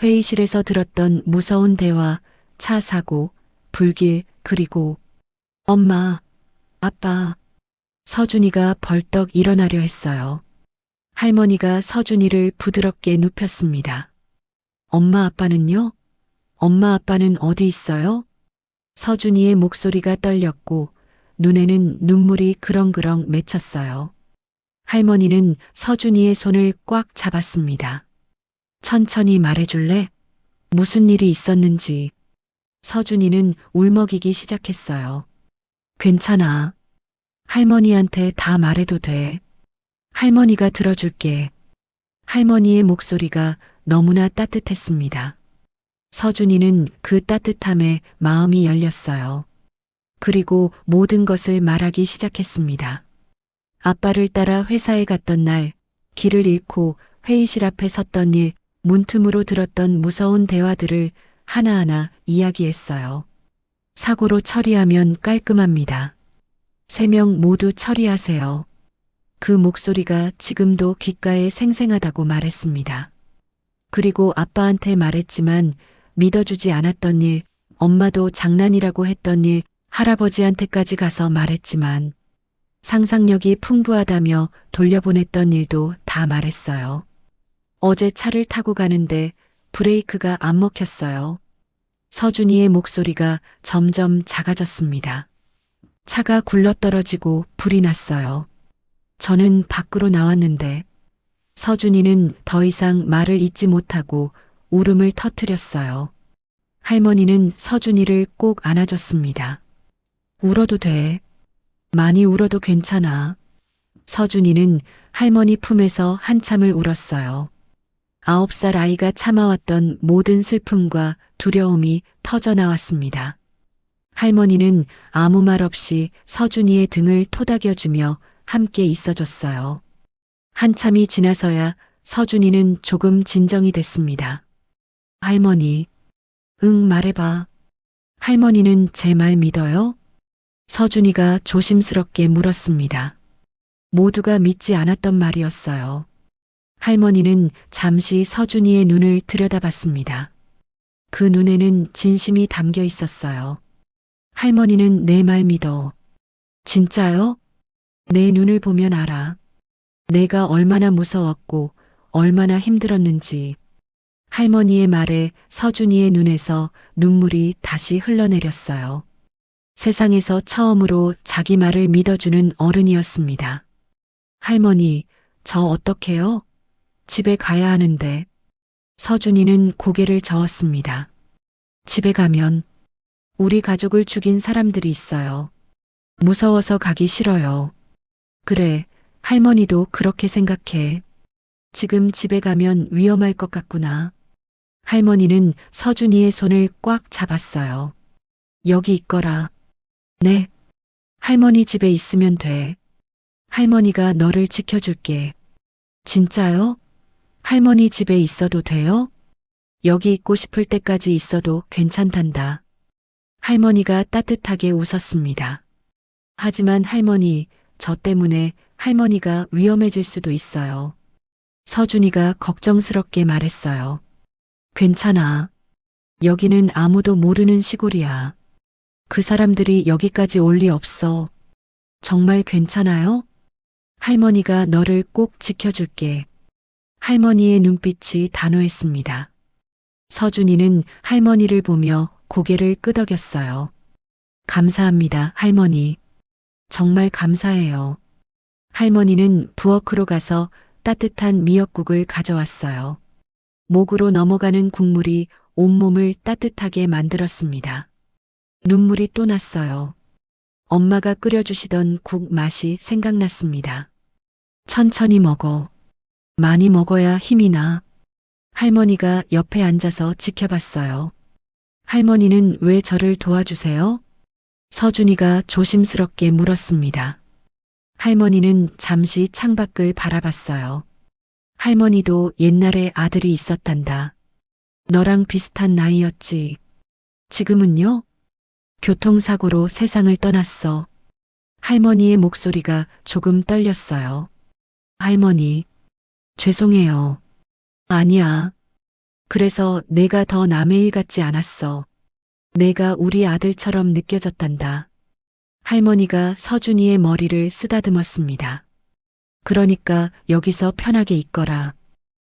회의실에서 들었던 무서운 대화, 차 사고, 불길, 그리고 엄마, 아빠. 서준이가 벌떡 일어나려 했어요. 할머니가 서준이를 부드럽게 눕혔습니다. 엄마 아빠는요? 엄마 아빠는 어디 있어요? 서준이의 목소리가 떨렸고 눈에는 눈물이 그렁그렁 맺혔어요. 할머니는 서준이의 손을 꽉 잡았습니다. 천천히 말해줄래? 무슨 일이 있었는지. 서준이는 울먹이기 시작했어요. 괜찮아. 할머니한테 다 말해도 돼. 할머니가 들어줄게. 할머니의 목소리가 너무나 따뜻했습니다. 서준이는 그 따뜻함에 마음이 열렸어요. 그리고 모든 것을 말하기 시작했습니다. 아빠를 따라 회사에 갔던 날, 길을 잃고 회의실 앞에 섰던 일, 문틈으로 들었던 무서운 대화들을 하나하나 이야기했어요. 사고로 처리하면 깔끔합니다. 3명 모두 처리하세요. 그 목소리가 지금도 귓가에 생생하다고 말했습니다. 그리고 아빠한테 말했지만 믿어주지 않았던 일, 엄마도 장난이라고 했던 일, 할아버지한테까지 가서 말했지만 상상력이 풍부하다며 돌려보냈던 일도 다 말했어요. 어제 차를 타고 가는데 브레이크가 안 먹혔어요. 서준이의 목소리가 점점 작아졌습니다. 차가 굴러떨어지고 불이 났어요. 저는 밖으로 나왔는데 서준이는 더 이상 말을 잇지 못하고 울음을 터뜨렸어요. 할머니는 서준이를 꼭 안아줬습니다. 울어도 돼. 많이 울어도 괜찮아. 서준이는 할머니 품에서 한참을 울었어요. 9살 아이가 참아왔던 모든 슬픔과 두려움이 터져나왔습니다. 할머니는 아무 말 없이 서준이의 등을 토닥여주며 함께 있어줬어요. 한참이 지나서야 서준이는 조금 진정이 됐습니다. 할머니, 응, 말해봐. 할머니는 제 말 믿어요? 서준이가 조심스럽게 물었습니다. 모두가 믿지 않았던 말이었어요. 할머니는 잠시 서준이의 눈을 들여다봤습니다. 그 눈에는 진심이 담겨 있었어요. 할머니는 내 말 믿어. 진짜요? 내 눈을 보면 알아. 내가 얼마나 무서웠고 얼마나 힘들었는지. 할머니의 말에 서준이의 눈에서 눈물이 다시 흘러내렸어요. 세상에서 처음으로 자기 말을 믿어주는 어른이었습니다. 할머니, 저 어떡해요? 집에 가야 하는데. 서준이는 고개를 저었습니다. 집에 가면 우리 가족을 죽인 사람들이 있어요. 무서워서 가기 싫어요. 그래, 할머니도 그렇게 생각해. 지금 집에 가면 위험할 것 같구나. 할머니는 서준이의 손을 꽉 잡았어요. 여기 있거라. 네. 할머니 집에 있으면 돼. 할머니가 너를 지켜줄게. 진짜요? 할머니 집에 있어도 돼요? 여기 있고 싶을 때까지 있어도 괜찮단다. 할머니가 따뜻하게 웃었습니다. 하지만 할머니, 저 때문에 할머니가 위험해질 수도 있어요. 서준이가 걱정스럽게 말했어요. 괜찮아. 여기는 아무도 모르는 시골이야. 그 사람들이 여기까지 올 리 없어. 정말 괜찮아요? 할머니가 너를 꼭 지켜줄게. 할머니의 눈빛이 단호했습니다. 서준이는 할머니를 보며 고개를 끄덕였어요. 감사합니다, 할머니. 정말 감사해요. 할머니는 부엌으로 가서 따뜻한 미역국을 가져왔어요. 목으로 넘어가는 국물이 온몸을 따뜻하게 만들었습니다. 눈물이 또 났어요. 엄마가 끓여주시던 국 맛이 생각났습니다. 천천히 먹어. 많이 먹어야 힘이 나. 할머니가 옆에 앉아서 지켜봤어요. 할머니는 왜 저를 도와주세요? 서준이가 조심스럽게 물었습니다. 할머니는 잠시 창밖을 바라봤어요. 할머니도 옛날에 아들이 있었단다. 너랑 비슷한 나이였지. 지금은요? 교통사고로 세상을 떠났어. 할머니의 목소리가 조금 떨렸어요. 할머니, 죄송해요. 아니야. 그래서 내가 더 남의 일 같지 않았어. 내가 우리 아들처럼 느껴졌단다. 할머니가 서준이의 머리를 쓰다듬었습니다. 그러니까 여기서 편하게 있거라.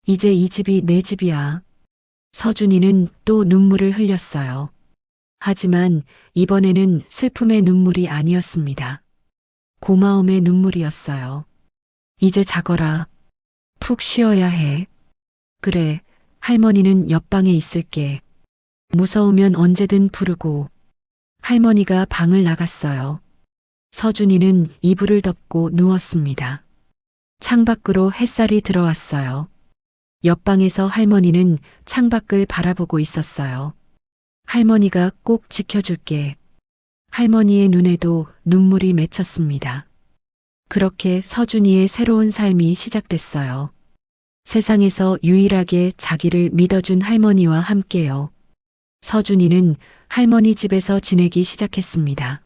이제 이 집이 내 집이야. 서준이는 또 눈물을 흘렸어요. 하지만 이번에는 슬픔의 눈물이 아니었습니다. 고마움의 눈물이었어요. 이제 자거라. 푹 쉬어야 해. 그래, 할머니는 옆방에 있을게. 무서우면 언제든 부르고. 할머니가 방을 나갔어요. 서준이는 이불을 덮고 누웠습니다. 창밖으로 햇살이 들어왔어요. 옆방에서 할머니는 창밖을 바라보고 있었어요. 할머니가 꼭 지켜줄게. 할머니의 눈에도 눈물이 맺혔습니다. 그렇게 서준이의 새로운 삶이 시작됐어요. 세상에서 유일하게 자기를 믿어준 할머니와 함께요. 서준이는 할머니 집에서 지내기 시작했습니다.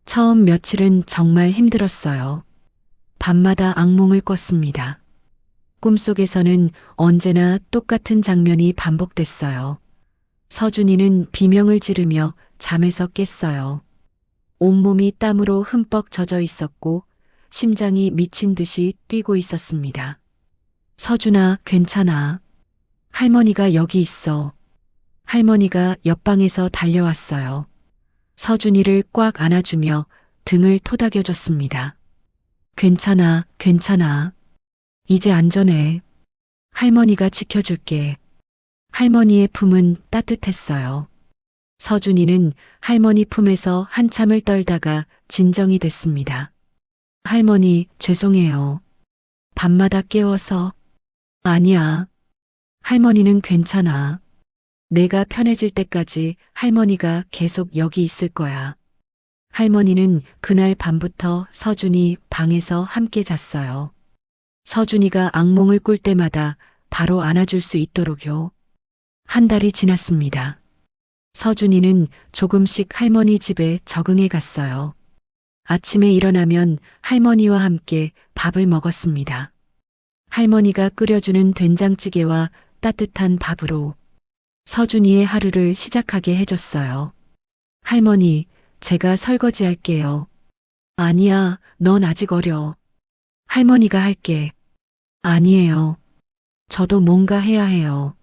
처음 며칠은 정말 힘들었어요. 밤마다 악몽을 꿨습니다. 꿈속에서는 언제나 똑같은 장면이 반복됐어요. 서준이는 비명을 지르며 잠에서 깼어요. 온몸이 땀으로 흠뻑 젖어 있었고 심장이 미친 듯이 뛰고 있었습니다. 서준아, 괜찮아. 할머니가 여기 있어. 할머니가 옆방에서 달려왔어요. 서준이를 꽉 안아주며 등을 토닥여줬습니다. 괜찮아, 괜찮아. 이제 안전해. 할머니가 지켜줄게. 할머니의 품은 따뜻했어요. 서준이는 할머니 품에서 한참을 떨다가 진정이 됐습니다. 할머니, 죄송해요. 밤마다 깨워서. 아니야. 할머니는 괜찮아. 내가 편해질 때까지 할머니가 계속 여기 있을 거야. 할머니는 그날 밤부터 서준이 방에서 함께 잤어요. 서준이가 악몽을 꿀 때마다 바로 안아줄 수 있도록요. 한 달이 지났습니다. 서준이는 조금씩 할머니 집에 적응해 갔어요. 아침에 일어나면 할머니와 함께 밥을 먹었습니다. 할머니가 끓여주는 된장찌개와 따뜻한 밥으로 서준이의 하루를 시작하게 해줬어요. 할머니, 제가 설거지 할게요. 아니야, 넌 아직 어려. 할머니가 할게. 아니에요. 저도 뭔가 해야 해요.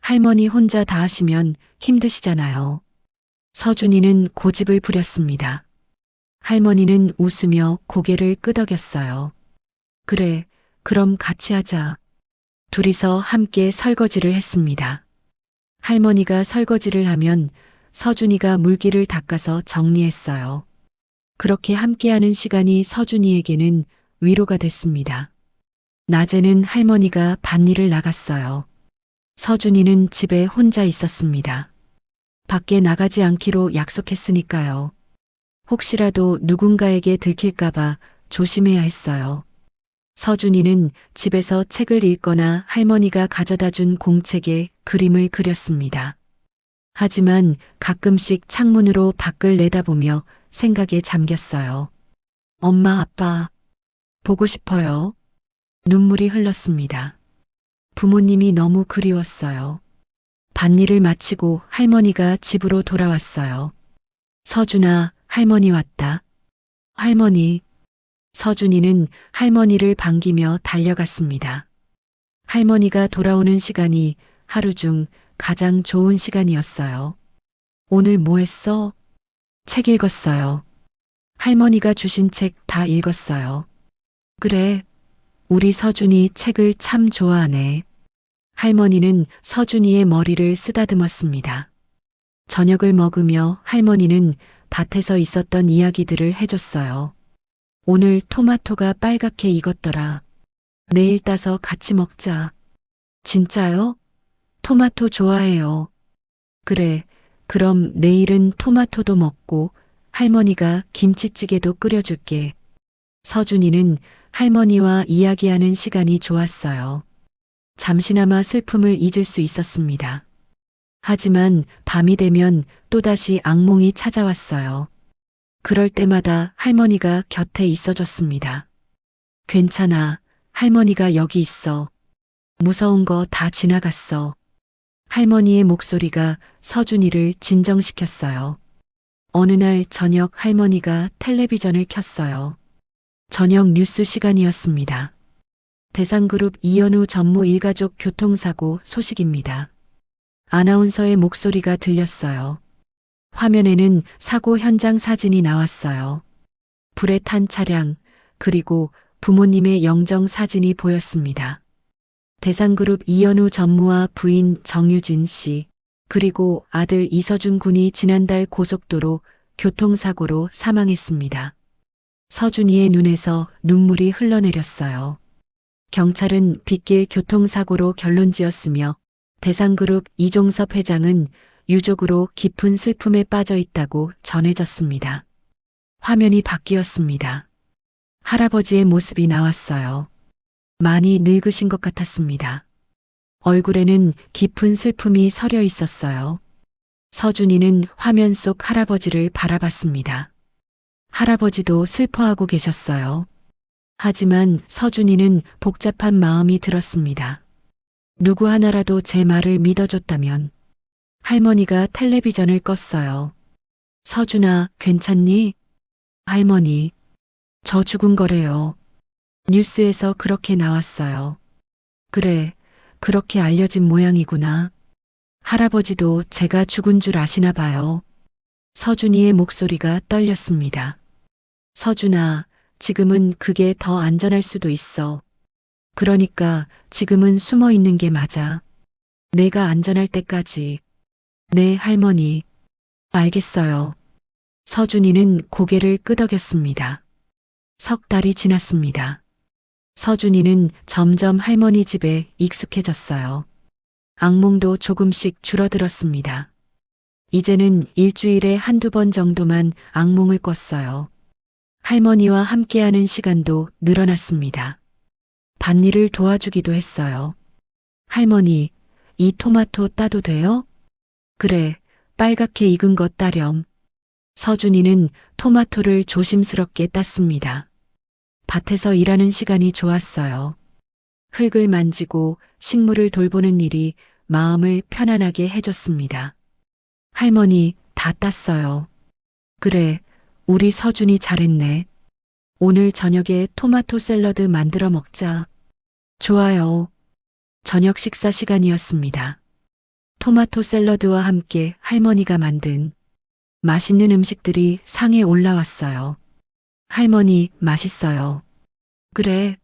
할머니 혼자 다 하시면 힘드시잖아요. 서준이는 고집을 부렸습니다. 할머니는 웃으며 고개를 끄덕였어요. 그래, 그럼 같이 하자. 둘이서 함께 설거지를 했습니다. 할머니가 설거지를 하면 서준이가 물기를 닦아서 정리했어요. 그렇게 함께하는 시간이 서준이에게는 위로가 됐습니다. 낮에는 할머니가 밭일을 나갔어요. 서준이는 집에 혼자 있었습니다. 밖에 나가지 않기로 약속했으니까요. 혹시라도 누군가에게 들킬까봐 조심해야 했어요. 서준이는 집에서 책을 읽거나 할머니가 가져다 준 공책에 그림을 그렸습니다. 하지만 가끔씩 창문으로 밖을 내다보며 생각에 잠겼어요. 엄마, 아빠, 보고 싶어요. 눈물이 흘렀습니다. 부모님이 너무 그리웠어요. 밭일을 마치고 할머니가 집으로 돌아왔어요. 서준아, 할머니 왔다. 할머니. 서준이는 할머니를 반기며 달려갔습니다. 할머니가 돌아오는 시간이 하루 중 가장 좋은 시간이었어요. 오늘 뭐 했어? 책 읽었어요. 할머니가 주신 책 다 읽었어요. 그래, 우리 서준이 책을 참 좋아하네. 할머니는 서준이의 머리를 쓰다듬었습니다. 저녁을 먹으며 할머니는 밭에서 있었던 이야기들을 해줬어요. 오늘 토마토가 빨갛게 익었더라. 내일 따서 같이 먹자. 진짜요? 토마토 좋아해요. 그래, 그럼 내일은 토마토도 먹고 할머니가 김치찌개도 끓여줄게. 서준이는 할머니와 이야기하는 시간이 좋았어요. 잠시나마 슬픔을 잊을 수 있었습니다. 하지만 밤이 되면 또다시 악몽이 찾아왔어요. 그럴 때마다 할머니가 곁에 있어줬습니다. 괜찮아, 할머니가 여기 있어. 무서운 거 다 지나갔어. 할머니의 목소리가 서준이를 진정시켰어요. 어느 날 저녁 할머니가 텔레비전을 켰어요. 저녁 뉴스 시간이었습니다. 대상그룹 이현우 전무 일가족 교통사고 소식입니다. 아나운서의 목소리가 들렸어요. 화면에는 사고 현장 사진이 나왔어요. 불에 탄 차량, 그리고 부모님의 영정 사진이 보였습니다. 대상그룹 이현우 전무와 부인 정유진 씨, 그리고 아들 이서준 군이 지난달 고속도로 교통사고로 사망했습니다. 서준이의 눈에서 눈물이 흘러내렸어요. 경찰은 빗길 교통사고로 결론지었으며 대상그룹 이종섭 회장은 유족으로 깊은 슬픔에 빠져 있다고 전해졌습니다. 화면이 바뀌었습니다. 할아버지의 모습이 나왔어요. 많이 늙으신 것 같았습니다. 얼굴에는 깊은 슬픔이 서려 있었어요. 서준이는 화면 속 할아버지를 바라봤습니다. 할아버지도 슬퍼하고 계셨어요. 하지만 서준이는 복잡한 마음이 들었습니다. 누구 하나라도 제 말을 믿어줬다면. 할머니가 텔레비전을 껐어요. 서준아, 괜찮니? 할머니, 저 죽은 거래요. 뉴스에서 그렇게 나왔어요. 그래, 그렇게 알려진 모양이구나. 할아버지도 제가 죽은 줄 아시나 봐요. 서준이의 목소리가 떨렸습니다. 서준아, 지금은 그게 더 안전할 수도 있어. 그러니까 지금은 숨어 있는 게 맞아. 내가 안전할 때까지. 네, 할머니. 알겠어요. 서준이는 고개를 끄덕였습니다. 석 달이 지났습니다. 서준이는 점점 할머니 집에 익숙해졌어요. 악몽도 조금씩 줄어들었습니다. 이제는 일주일에 한두 번 정도만 악몽을 꿨어요. 할머니와 함께하는 시간도 늘어났습니다. 밭일을 도와주기도 했어요. 할머니, 이 토마토 따도 돼요? 그래, 빨갛게 익은 것 따렴. 서준이는 토마토를 조심스럽게 땄습니다. 밭에서 일하는 시간이 좋았어요. 흙을 만지고 식물을 돌보는 일이 마음을 편안하게 해줬습니다. 할머니, 다 땄어요. 그래, 우리 서준이 잘했네. 오늘 저녁에 토마토 샐러드 만들어 먹자. 좋아요. 저녁 식사 시간이었습니다. 토마토 샐러드와 함께 할머니가 만든 맛있는 음식들이 상에 올라왔어요. 할머니, 맛있어요. 그래,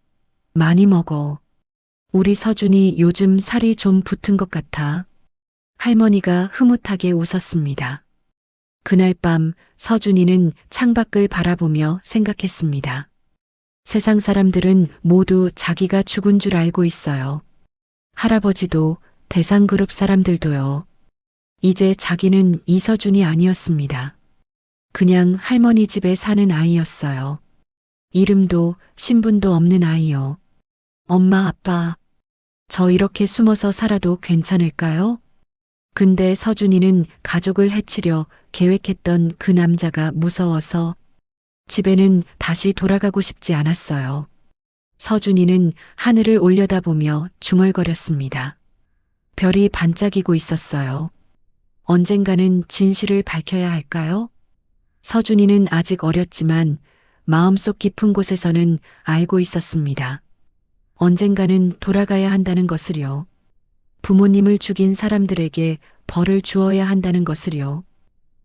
많이 먹어. 우리 서준이 요즘 살이 좀 붙은 것 같아. 할머니가 흐뭇하게 웃었습니다. 그날 밤 서준이는 창밖을 바라보며 생각했습니다. 세상 사람들은 모두 자기가 죽은 줄 알고 있어요. 할아버지도 대상그룹 사람들도요. 이제 자기는 이서준이 아니었습니다. 그냥 할머니 집에 사는 아이였어요. 이름도 신분도 없는 아이요. 엄마, 아빠, 저 이렇게 숨어서 살아도 괜찮을까요? 근데 서준이는 가족을 해치려 계획했던 그 남자가 무서워서 집에는 다시 돌아가고 싶지 않았어요. 서준이는 하늘을 올려다보며 중얼거렸습니다. 별이 반짝이고 있었어요. 언젠가는 진실을 밝혀야 할까요? 서준이는 아직 어렸지만 마음속 깊은 곳에서는 알고 있었습니다. 언젠가는 돌아가야 한다는 것을요. 부모님을 죽인 사람들에게 벌을 주어야 한다는 것을요.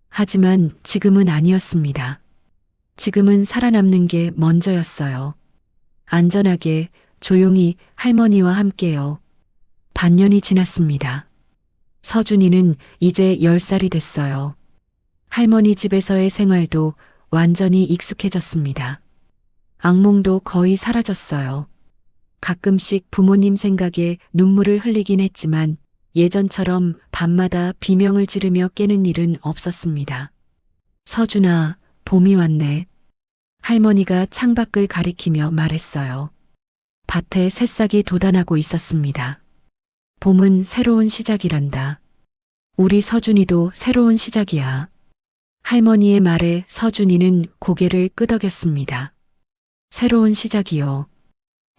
하지만 지금은 아니었습니다. 지금은 살아남는 게 먼저였어요. 안전하게, 조용히 할머니와 함께요. 반년이 지났습니다. 서준이는 이제 10살이 됐어요. 할머니 집에서의 생활도 완전히 익숙해졌습니다. 악몽도 거의 사라졌어요. 가끔씩 부모님 생각에 눈물을 흘리긴 했지만 예전처럼 밤마다 비명을 지르며 깨는 일은 없었습니다. 서준아, 봄이 왔네. 할머니가 창밖을 가리키며 말했어요. 밭에 새싹이 돋아나고 있었습니다. 봄은 새로운 시작이란다. 우리 서준이도 새로운 시작이야. 할머니의 말에 서준이는 고개를 끄덕였습니다. 새로운 시작이요.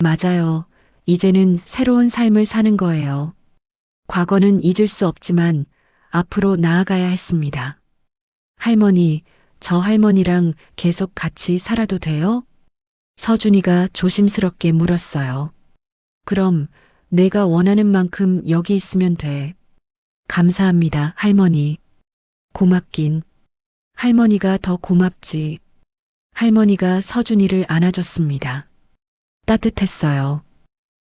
맞아요. 이제는 새로운 삶을 사는 거예요. 과거는 잊을 수 없지만 앞으로 나아가야 했습니다. 할머니, 저 할머니랑 계속 같이 살아도 돼요? 서준이가 조심스럽게 물었어요. 그럼 내가 원하는 만큼 여기 있으면 돼. 감사합니다, 할머니. 고맙긴. 할머니가 더 고맙지. 할머니가 서준이를 안아줬습니다. 따뜻했어요.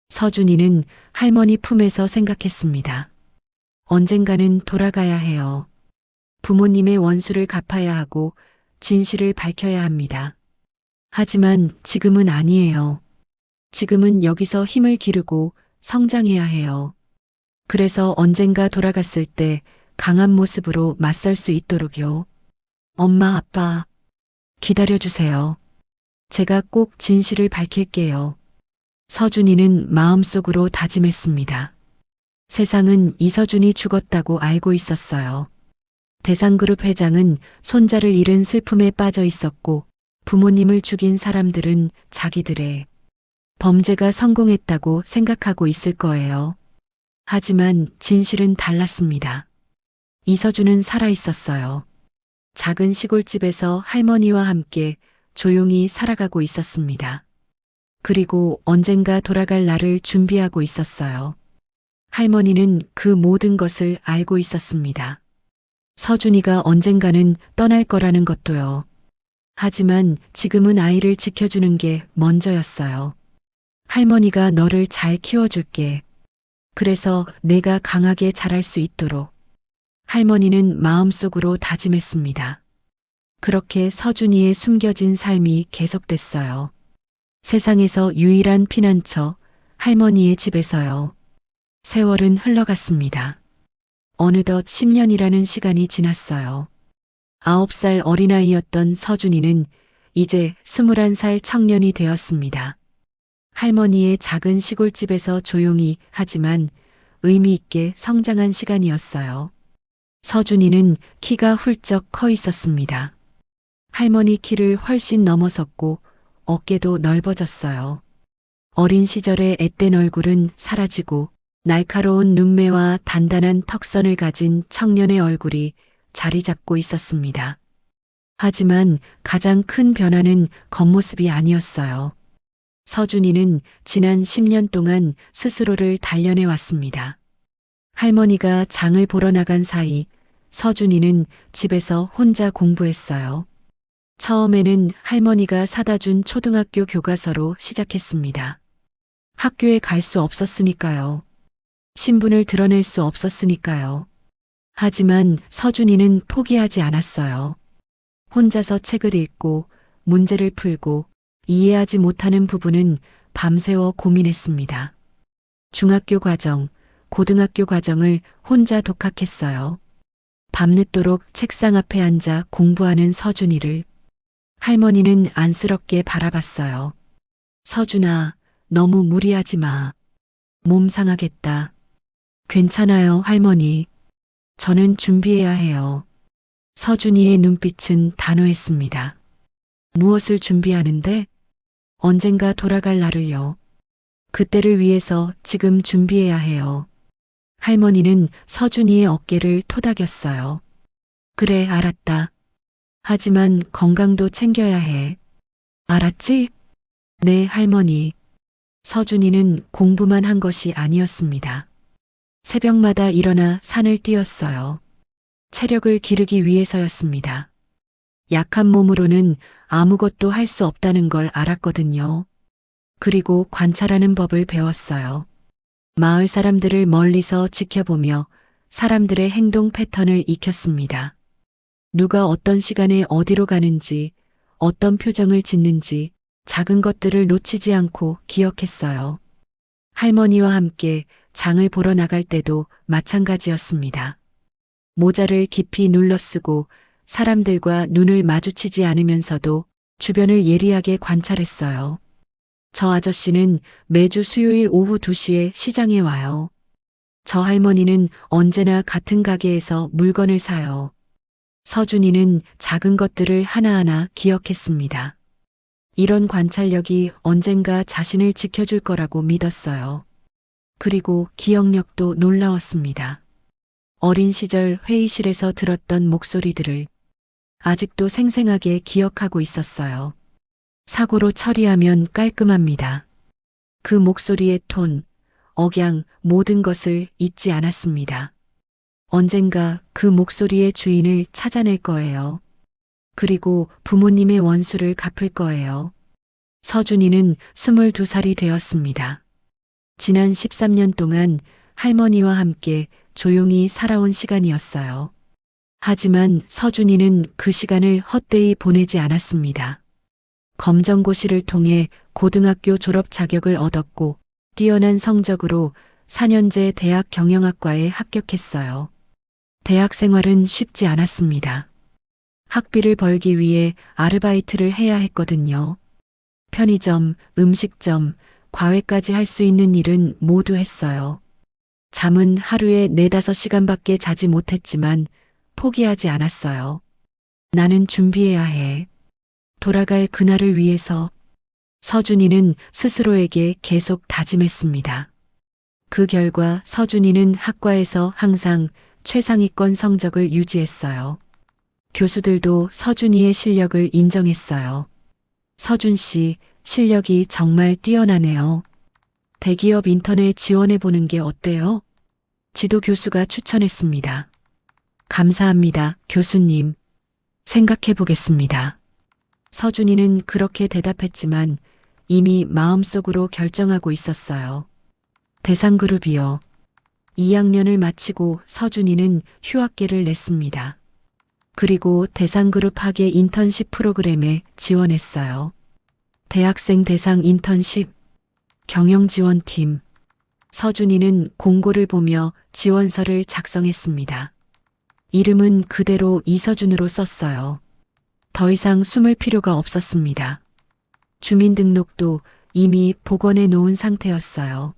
서준이는 할머니 품에서 생각했습니다. 언젠가는 돌아가야 해요. 부모님의 원수를 갚아야 하고 진실을 밝혀야 합니다. 하지만 지금은 아니에요. 지금은 여기서 힘을 기르고 성장해야 해요. 그래서 언젠가 돌아갔을 때 강한 모습으로 맞설 수 있도록요. 엄마, 아빠, 기다려주세요. 제가 꼭 진실을 밝힐게요. 서준이는 마음속으로 다짐했습니다. 세상은 이서준이 죽었다고 알고 있었어요. 대상그룹 회장은 손자를 잃은 슬픔에 빠져 있었고 부모님을 죽인 사람들은 자기들의 범죄가 성공했다고 생각하고 있을 거예요. 하지만 진실은 달랐습니다. 이서준은 살아 있었어요. 작은 시골집에서 할머니와 함께 조용히 살아가고 있었습니다. 그리고 언젠가 돌아갈 날을 준비하고 있었어요. 할머니는 그 모든 것을 알고 있었습니다. 서준이가 언젠가는 떠날 거라는 것도요. 하지만 지금은 아이를 지켜주는 게 먼저였어요. 할머니가 너를 잘 키워줄게. 그래서 내가 강하게 자랄 수 있도록. 할머니는 마음속으로 다짐했습니다. 그렇게 서준이의 숨겨진 삶이 계속됐어요. 세상에서 유일한 피난처, 할머니의 집에서요. 세월은 흘러갔습니다. 어느덧 10년이라는 시간이 지났어요. 9살 어린아이였던 서준이는 이제 21살 청년이 되었습니다. 할머니의 작은 시골집에서 조용히 하지만 의미 있게 성장한 시간이었어요. 서준이는 키가 훌쩍 커 있었습니다. 할머니 키를 훨씬 넘어섰고 어깨도 넓어졌어요. 어린 시절의 앳된 얼굴은 사라지고 날카로운 눈매와 단단한 턱선을 가진 청년의 얼굴이 자리 잡고 있었습니다. 하지만 가장 큰 변화는 겉모습이 아니었어요. 서준이는 지난 10년 동안 스스로를 단련해 왔습니다. 할머니가 장을 보러 나간 사이 서준이는 집에서 혼자 공부했어요. 처음에는 할머니가 사다 준 초등학교 교과서로 시작했습니다. 학교에 갈 수 없었으니까요. 신분을 드러낼 수 없었으니까요. 하지만 서준이는 포기하지 않았어요. 혼자서 책을 읽고 문제를 풀고 이해하지 못하는 부분은 밤새워 고민했습니다. 중학교 과정, 고등학교 과정을 혼자 독학했어요. 밤늦도록 책상 앞에 앉아 공부하는 서준이를 할머니는 안쓰럽게 바라봤어요. 서준아, 너무 무리하지 마. 몸 상하겠다. 괜찮아요, 할머니. 저는 준비해야 해요. 서준이의 눈빛은 단호했습니다. 무엇을 준비하는데? 언젠가 돌아갈 날을요. 그때를 위해서 지금 준비해야 해요. 할머니는 서준이의 어깨를 토닥였어요. 그래, 알았다. 하지만 건강도 챙겨야 해. 알았지? 네, 할머니. 서준이는 공부만 한 것이 아니었습니다. 새벽마다 일어나 산을 뛰었어요. 체력을 기르기 위해서였습니다. 약한 몸으로는 아무것도 할 수 없다는 걸 알았거든요. 그리고 관찰하는 법을 배웠어요. 마을 사람들을 멀리서 지켜보며 사람들의 행동 패턴을 익혔습니다. 누가 어떤 시간에 어디로 가는지, 어떤 표정을 짓는지 작은 것들을 놓치지 않고 기억했어요. 할머니와 함께 장을 보러 나갈 때도 마찬가지였습니다. 모자를 깊이 눌러 쓰고 사람들과 눈을 마주치지 않으면서도 주변을 예리하게 관찰했어요. 저 아저씨는 매주 수요일 오후 2시에 시장에 와요. 저 할머니는 언제나 같은 가게에서 물건을 사요. 서준이는 작은 것들을 하나하나 기억했습니다. 이런 관찰력이 언젠가 자신을 지켜줄 거라고 믿었어요. 그리고 기억력도 놀라웠습니다. 어린 시절 회의실에서 들었던 목소리들을 아직도 생생하게 기억하고 있었어요. 사고로 처리하면 깔끔합니다. 그 목소리의 톤, 억양, 모든 것을 잊지 않았습니다. 언젠가 그 목소리의 주인을 찾아낼 거예요. 그리고 부모님의 원수를 갚을 거예요. 서준이는 22살이 되었습니다. 지난 13년 동안 할머니와 함께 조용히 살아온 시간이었어요. 하지만 서준이는 그 시간을 헛되이 보내지 않았습니다. 검정고시를 통해 고등학교 졸업 자격을 얻었고 뛰어난 성적으로 4년제 대학 경영학과에 합격했어요. 대학 생활은 쉽지 않았습니다. 학비를 벌기 위해 아르바이트를 해야 했거든요. 편의점, 음식점, 과외까지 할 수 있는 일은 모두 했어요. 잠은 하루에 4-5시간밖에 자지 못했지만 포기하지 않았어요. 나는 준비해야 해. 돌아갈 그날을 위해서. 서준이는 스스로에게 계속 다짐했습니다. 그 결과 서준이는 학과에서 항상 최상위권 성적을 유지했어요. 교수들도 서준이의 실력을 인정했어요. 서준 씨, 실력이 정말 뛰어나네요. 대기업 인턴에 지원해보는 게 어때요? 지도 교수가 추천했습니다. 감사합니다, 교수님. 생각해보겠습니다. 서준이는 그렇게 대답했지만 이미 마음속으로 결정하고 있었어요. 대상그룹이요. 2학년을 마치고 서준이는 휴학계를 냈습니다. 그리고 대상그룹 학예 인턴십 프로그램에 지원했어요. 대학생 대상 인턴십, 경영지원팀. 서준이는 공고를 보며 지원서를 작성했습니다. 이름은 그대로 이서준으로 썼어요. 더 이상 숨을 필요가 없었습니다. 주민등록도 이미 복원해 놓은 상태였어요.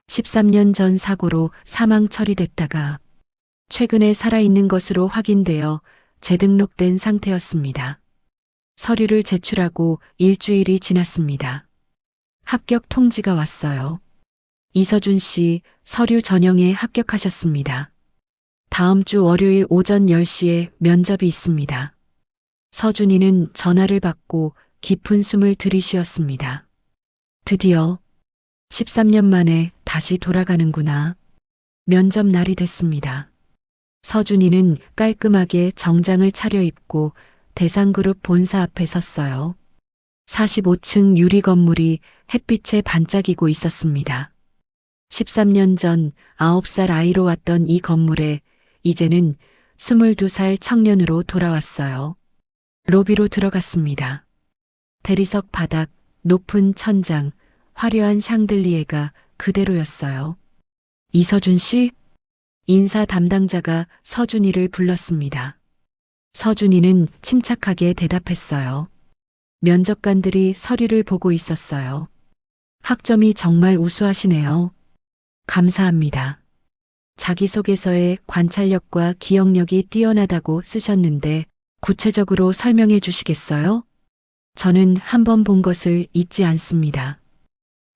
13년 전 사고로 사망 처리됐다가 최근에 살아있는 것으로 확인되어 재등록된 상태였습니다. 서류를 제출하고 일주일이 지났습니다. 합격 통지가 왔어요. 이서준 씨 서류 전형에 합격하셨습니다. 다음 주 월요일 오전 10시에 면접이 있습니다. 서준이는 전화를 받고 깊은 숨을 들이쉬었습니다. 드디어 13년 만에 다시 돌아가는구나. 면접 날이 됐습니다. 서준이는 깔끔하게 정장을 차려입고 대상그룹 본사 앞에 섰어요. 45층 유리 건물이 햇빛에 반짝이고 있었습니다. 13년 전 9살 아이로 왔던 이 건물에 이제는 22살 청년으로 돌아왔어요. 로비로 들어갔습니다. 대리석 바닥, 높은 천장, 화려한 샹들리에가 그대로였어요. 이서준 씨? 인사 담당자가 서준이를 불렀습니다. 서준이는 침착하게 대답했어요. 면접관들이 서류를 보고 있었어요. 학점이 정말 우수하시네요. 감사합니다. 자기소개서에 관찰력과 기억력이 뛰어나다고 쓰셨는데 구체적으로 설명해 주시겠어요? 저는 한 번 본 것을 잊지 않습니다.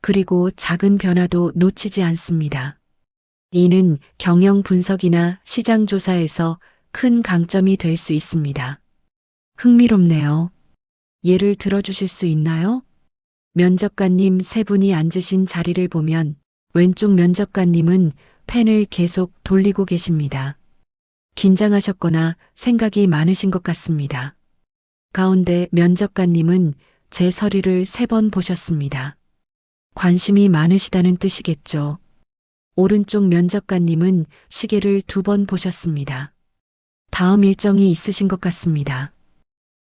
그리고 작은 변화도 놓치지 않습니다. 이는 경영 분석이나 시장 조사에서 큰 강점이 될 수 있습니다. 흥미롭네요. 예를 들어주실 수 있나요? 면접관님 세 분이 앉으신 자리를 보면 왼쪽 면접관님은 펜을 계속 돌리고 계십니다. 긴장하셨거나 생각이 많으신 것 같습니다. 가운데 면접관님은 제 서류를 3번 보셨습니다. 관심이 많으시다는 뜻이겠죠. 오른쪽 면접관님은 시계를 2번 보셨습니다. 다음 일정이 있으신 것 같습니다.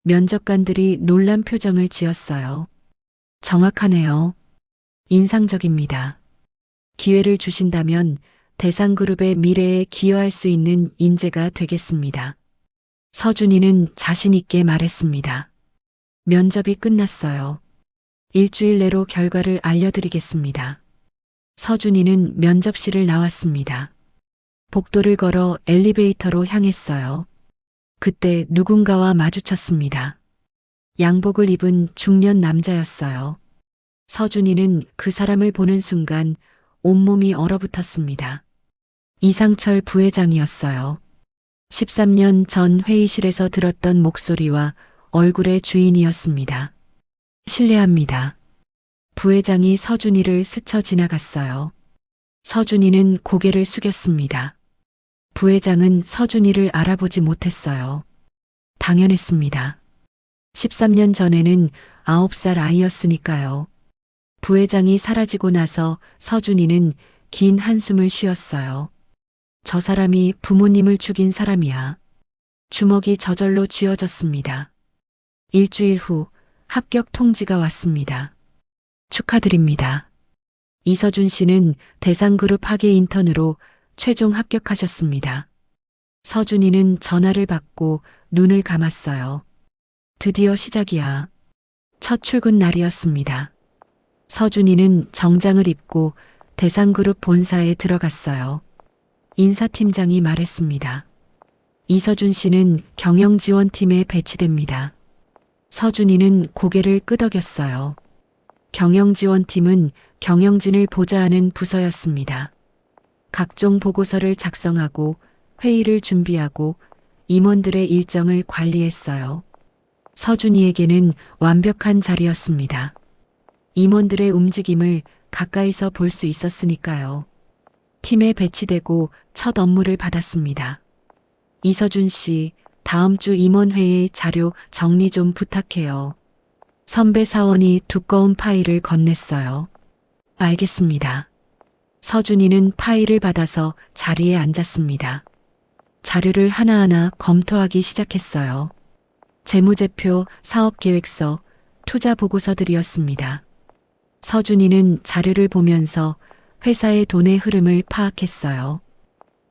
면접관들이 놀란 표정을 지었어요. 정확하네요. 인상적입니다. 기회를 주신다면 대상그룹의 미래에 기여할 수 있는 인재가 되겠습니다. 서준이는 자신 있게 말했습니다. 면접이 끝났어요. 일주일 내로 결과를 알려드리겠습니다. 서준이는 면접실을 나왔습니다. 복도를 걸어 엘리베이터로 향했어요. 그때 누군가와 마주쳤습니다. 양복을 입은 중년 남자였어요. 서준이는 그 사람을 보는 순간 온몸이 얼어붙었습니다. 이상철 부회장이었어요. 13년 전 회의실에서 들었던 목소리와 얼굴의 주인이었습니다. 실례합니다. 부회장이 서준이를 스쳐 지나갔어요. 서준이는 고개를 숙였습니다. 부회장은 서준이를 알아보지 못했어요. 당연했습니다. 13년 전에는 9살 아이였으니까요. 부회장이 사라지고 나서 서준이는 긴 한숨을 쉬었어요. 저 사람이 부모님을 죽인 사람이야. 주먹이 저절로 쥐어졌습니다. 일주일 후 합격 통지가 왔습니다. 축하드립니다. 이서준 씨는 대상그룹 학예 인턴으로 최종 합격하셨습니다. 서준이는 전화를 받고 눈을 감았어요. 드디어 시작이야. 첫 출근 날이었습니다. 서준이는 정장을 입고 대상그룹 본사에 들어갔어요. 인사팀장이 말했습니다. 이서준 씨는 경영지원팀에 배치됩니다. 서준이는 고개를 끄덕였어요. 경영지원팀은 경영진을 보좌하는 부서였습니다. 각종 보고서를 작성하고 회의를 준비하고 임원들의 일정을 관리했어요. 서준이에게는 완벽한 자리였습니다. 임원들의 움직임을 가까이서 볼 수 있었으니까요. 팀에 배치되고 첫 업무를 받았습니다. 이서준 씨, 다음 주 임원회의 자료 정리 좀 부탁해요. 선배 사원이 두꺼운 파일을 건넸어요. 알겠습니다. 서준이는 파일을 받아서 자리에 앉았습니다. 자료를 하나하나 검토하기 시작했어요. 재무제표, 사업계획서, 투자보고서들이었습니다. 서준이는 자료를 보면서 회사의 돈의 흐름을 파악했어요.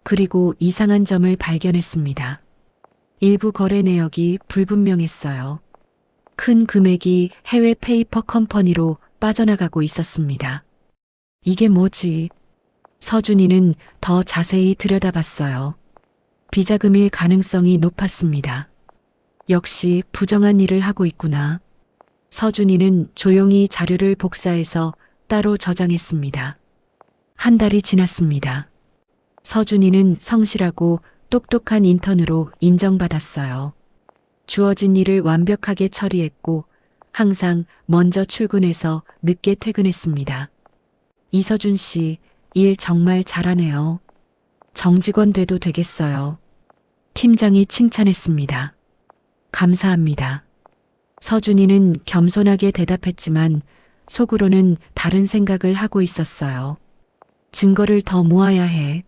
그리고 이상한 점을 발견했습니다. 일부 거래 내역이 불분명했어요. 큰 금액이 해외 페이퍼 컴퍼니로 빠져나가고 있었습니다. 이게 뭐지? 서준이는 더 자세히 들여다봤어요. 비자금일 가능성이 높았습니다. 역시 부정한 일을 하고 있구나. 서준이는 조용히 자료를 복사해서 따로 저장했습니다. 한 달이 지났습니다. 서준이는 성실하고 똑똑한 인턴으로 인정받았어요. 주어진 일을 완벽하게 처리했고 항상 먼저 출근해서 늦게 퇴근했습니다. 이서준 씨, 일 정말 잘하네요. 정직원 돼도 되겠어요. 팀장이 칭찬했습니다. 감사합니다. 서준이는 겸손하게 대답했지만 속으로는 다른 생각을 하고 있었어요. 증거를 더 모아야 해.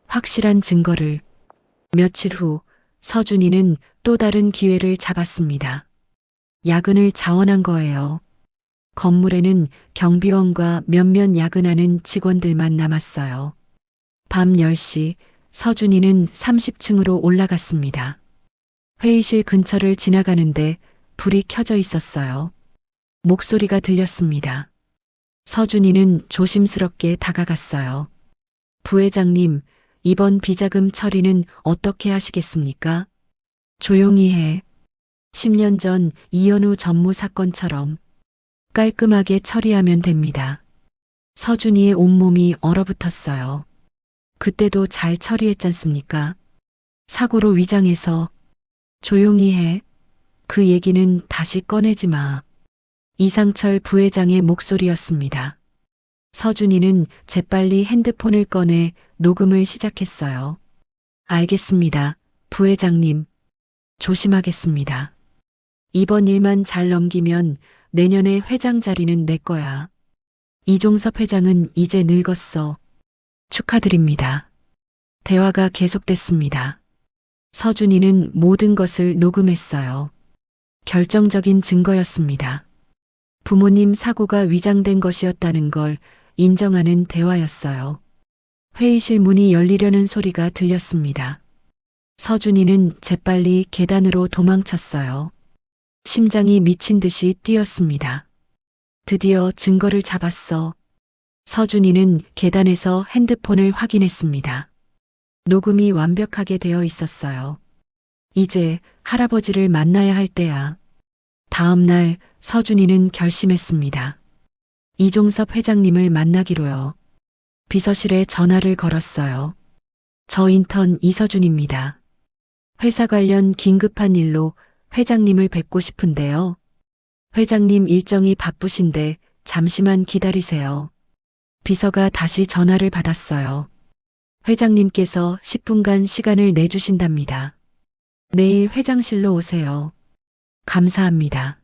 확실한 증거를. 며칠 후 서준이는 또 다른 기회를 잡았습니다. 야근을 자원한 거예요. 건물에는 경비원과 몇몇 야근하는 직원들만 남았어요. 밤 10시 서준이는 30층으로 올라갔습니다. 회의실 근처를 지나가는데 불이 켜져 있었어요. 목소리가 들렸습니다. 서준이는 조심스럽게 다가갔어요. 부회장님, 이번 비자금 처리는 어떻게 하시겠습니까? 조용히 해. 10년 전 이현우 전무 사건처럼 깔끔하게 처리하면 됩니다. 서준이의 온몸이 얼어붙었어요. 그때도 잘 처리했잖습니까? 사고로 위장해서. 조용히 해. 그 얘기는 다시 꺼내지 마. 이상철 부회장의 목소리였습니다. 서준이는 재빨리 핸드폰을 꺼내 녹음을 시작했어요. 알겠습니다, 부회장님. 조심하겠습니다. 이번 일만 잘 넘기면 내년에 회장 자리는 내 거야. 이종섭 회장은 이제 늙었어. 축하드립니다. 대화가 계속됐습니다. 서준이는 모든 것을 녹음했어요. 결정적인 증거였습니다. 부모님 사고가 위장된 것이었다는 걸 인정하는 대화였어요. 회의실 문이 열리려는 소리가 들렸습니다. 서준이는 재빨리 계단으로 도망쳤어요. 심장이 미친 듯이 뛰었습니다. 드디어 증거를 잡았어. 서준이는 계단에서 핸드폰을 확인했습니다. 녹음이 완벽하게 되어 있었어요. 이제 할아버지를 만나야 할 때야. 다음 날 서준이는 결심했습니다. 이종섭 회장님을 만나기로요. 비서실에 전화를 걸었어요. 저 인턴 이서준입니다. 회사 관련 긴급한 일로 회장님을 뵙고 싶은데요. 회장님 일정이 바쁘신데 잠시만 기다리세요. 비서가 다시 전화를 받았어요. 회장님께서 10분간 시간을 내주신답니다. 내일 회장실로 오세요. 감사합니다.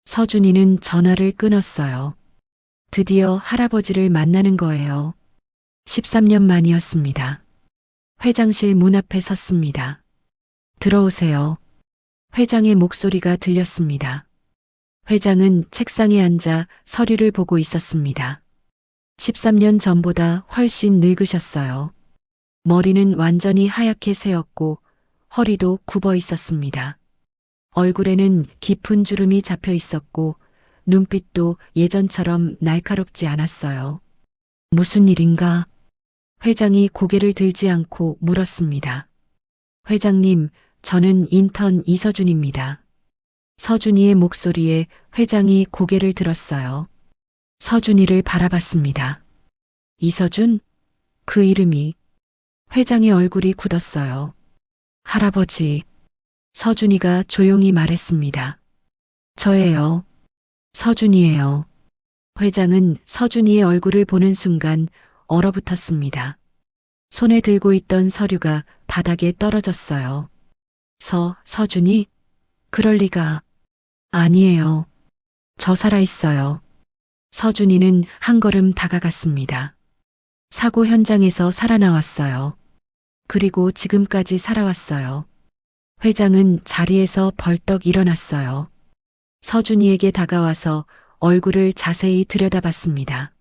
서준이는 전화를 끊었어요. 드디어 할아버지를 만나는 거예요. 13년 만이었습니다. 회장실 문 앞에 섰습니다. 들어오세요. 회장의 목소리가 들렸습니다. 회장은 책상에 앉아 서류를 보고 있었습니다. 13년 전보다 훨씬 늙으셨어요. 머리는 완전히 하얗게 새었고 허리도 굽어 있었습니다. 얼굴에는 깊은 주름이 잡혀 있었고 눈빛도 예전처럼 날카롭지 않았어요. 무슨 일인가? 회장이 고개를 들지 않고 물었습니다. 회장님, 저는 인턴 이서준입니다. 서준이의 목소리에 회장이 고개를 들었어요. 서준이를 바라봤습니다. 이서준? 그 이름이. 회장의 얼굴이 굳었어요. 할아버지. 서준이가 조용히 말했습니다. 저예요. 서준이에요. 회장은 서준이의 얼굴을 보는 순간 얼어붙었습니다. 손에 들고 있던 서류가 바닥에 떨어졌어요. 서준이? 그럴 리가. 아니에요. 저 살아있어요. 서준이는 한 걸음 다가갔습니다. 사고 현장에서 살아나왔어요. 그리고 지금까지 살아왔어요. 회장은 자리에서 벌떡 일어났어요. 서준이에게 다가와서 얼굴을 자세히 들여다봤습니다.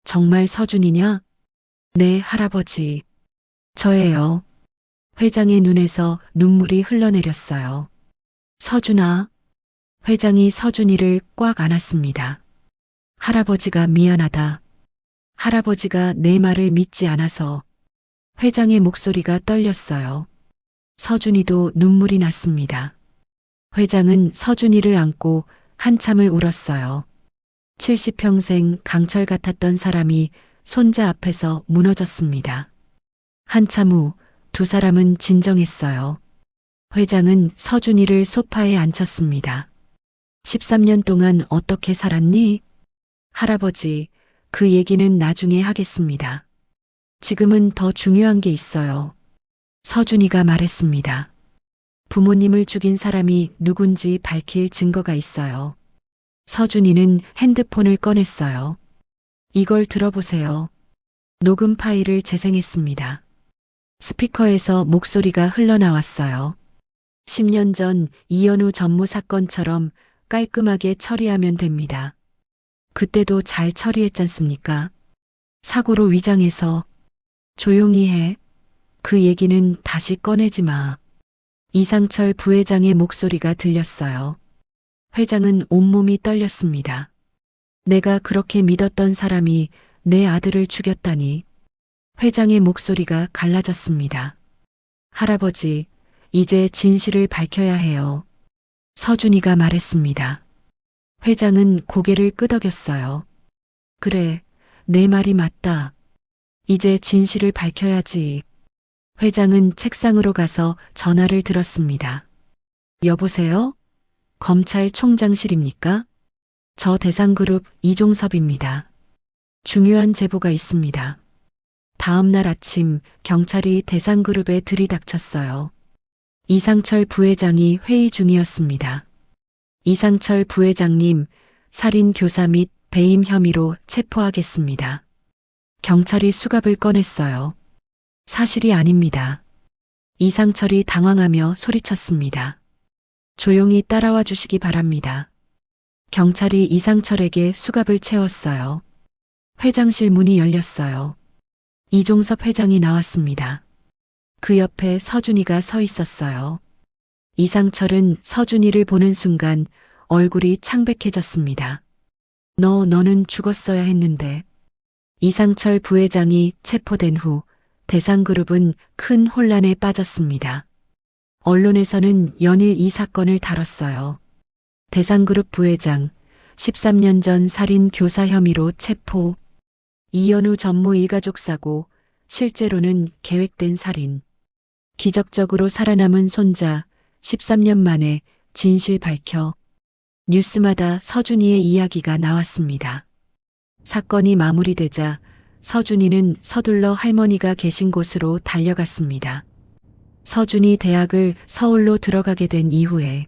정말 서준이냐? 네, 할아버지. 저예요. 회장의 눈에서 눈물이 흘러내렸어요. 서준아. 회장이 서준이를 꽉 안았습니다. 할아버지가 미안하다. 할아버지가 내 말을 믿지 않아서. 회장의 목소리가 떨렸어요. 서준이도 눈물이 났습니다. 회장은 서준이를 안고 한참을 울었어요. 70평생 강철 같았던 사람이 손자 앞에서 무너졌습니다. 한참 후 두 사람은 진정했어요. 회장은 서준이를 소파에 앉혔습니다. 13년 동안 어떻게 살았니? 할아버지, 그 얘기는 나중에 하겠습니다. 지금은 더 중요한 게 있어요. 서준이가 말했습니다. 부모님을 죽인 사람이 누군지 밝힐 증거가 있어요. 서준이는 핸드폰을 꺼냈어요. 이걸 들어보세요. 녹음 파일을 재생했습니다. 스피커에서 목소리가 흘러나왔어요. 10년 전 이현우 전무 사건처럼 깔끔하게 처리하면 됩니다. 그때도 잘 처리했잖습니까? 사고로 위장해서 조용히 해. 그 얘기는 다시 꺼내지 마. 이상철 부회장의 목소리가 들렸어요. 회장은 온몸이 떨렸습니다. 내가 그렇게 믿었던 사람이 내 아들을 죽였다니. 회장의 목소리가 갈라졌습니다. 할아버지, 이제 진실을 밝혀야 해요. 서준이가 말했습니다. 회장은 고개를 끄덕였어요. 그래, 내 말이 맞다. 이제 진실을 밝혀야지. 회장은 책상으로 가서 전화를 들었습니다. 여보세요? 검찰총장실입니까? 저 대상그룹 이종섭입니다. 중요한 제보가 있습니다. 다음 날 아침 경찰이 대상그룹에 들이닥쳤어요. 이상철 부회장이 회의 중이었습니다. 이상철 부회장님, 살인 교사 및 배임 혐의로 체포하겠습니다. 경찰이 수갑을 꺼냈어요. 사실이 아닙니다. 이상철이 당황하며 소리쳤습니다. 조용히 따라와 주시기 바랍니다. 경찰이 이상철에게 수갑을 채웠어요. 회장실 문이 열렸어요. 이종섭 회장이 나왔습니다. 그 옆에 서준이가 서 있었어요. 이상철은 서준이를 보는 순간 얼굴이 창백해졌습니다. 너는 죽었어야 했는데. 이상철 부회장이 체포된 후 대상그룹은 큰 혼란에 빠졌습니다. 언론에서는 연일 이 사건을 다뤘어요. 대상그룹 부회장, 13년 전 살인 교사 혐의로 체포. 이현우 전무 일가족 사고, 실제로는 계획된 살인. 기적적으로 살아남은 손자, 13년 만에 진실 밝혀. 뉴스마다 서준이의 이야기가 나왔습니다. 사건이 마무리되자 서준이는 서둘러 할머니가 계신 곳으로 달려갔습니다. 서준이 대학을 서울로 들어가게 된 이후에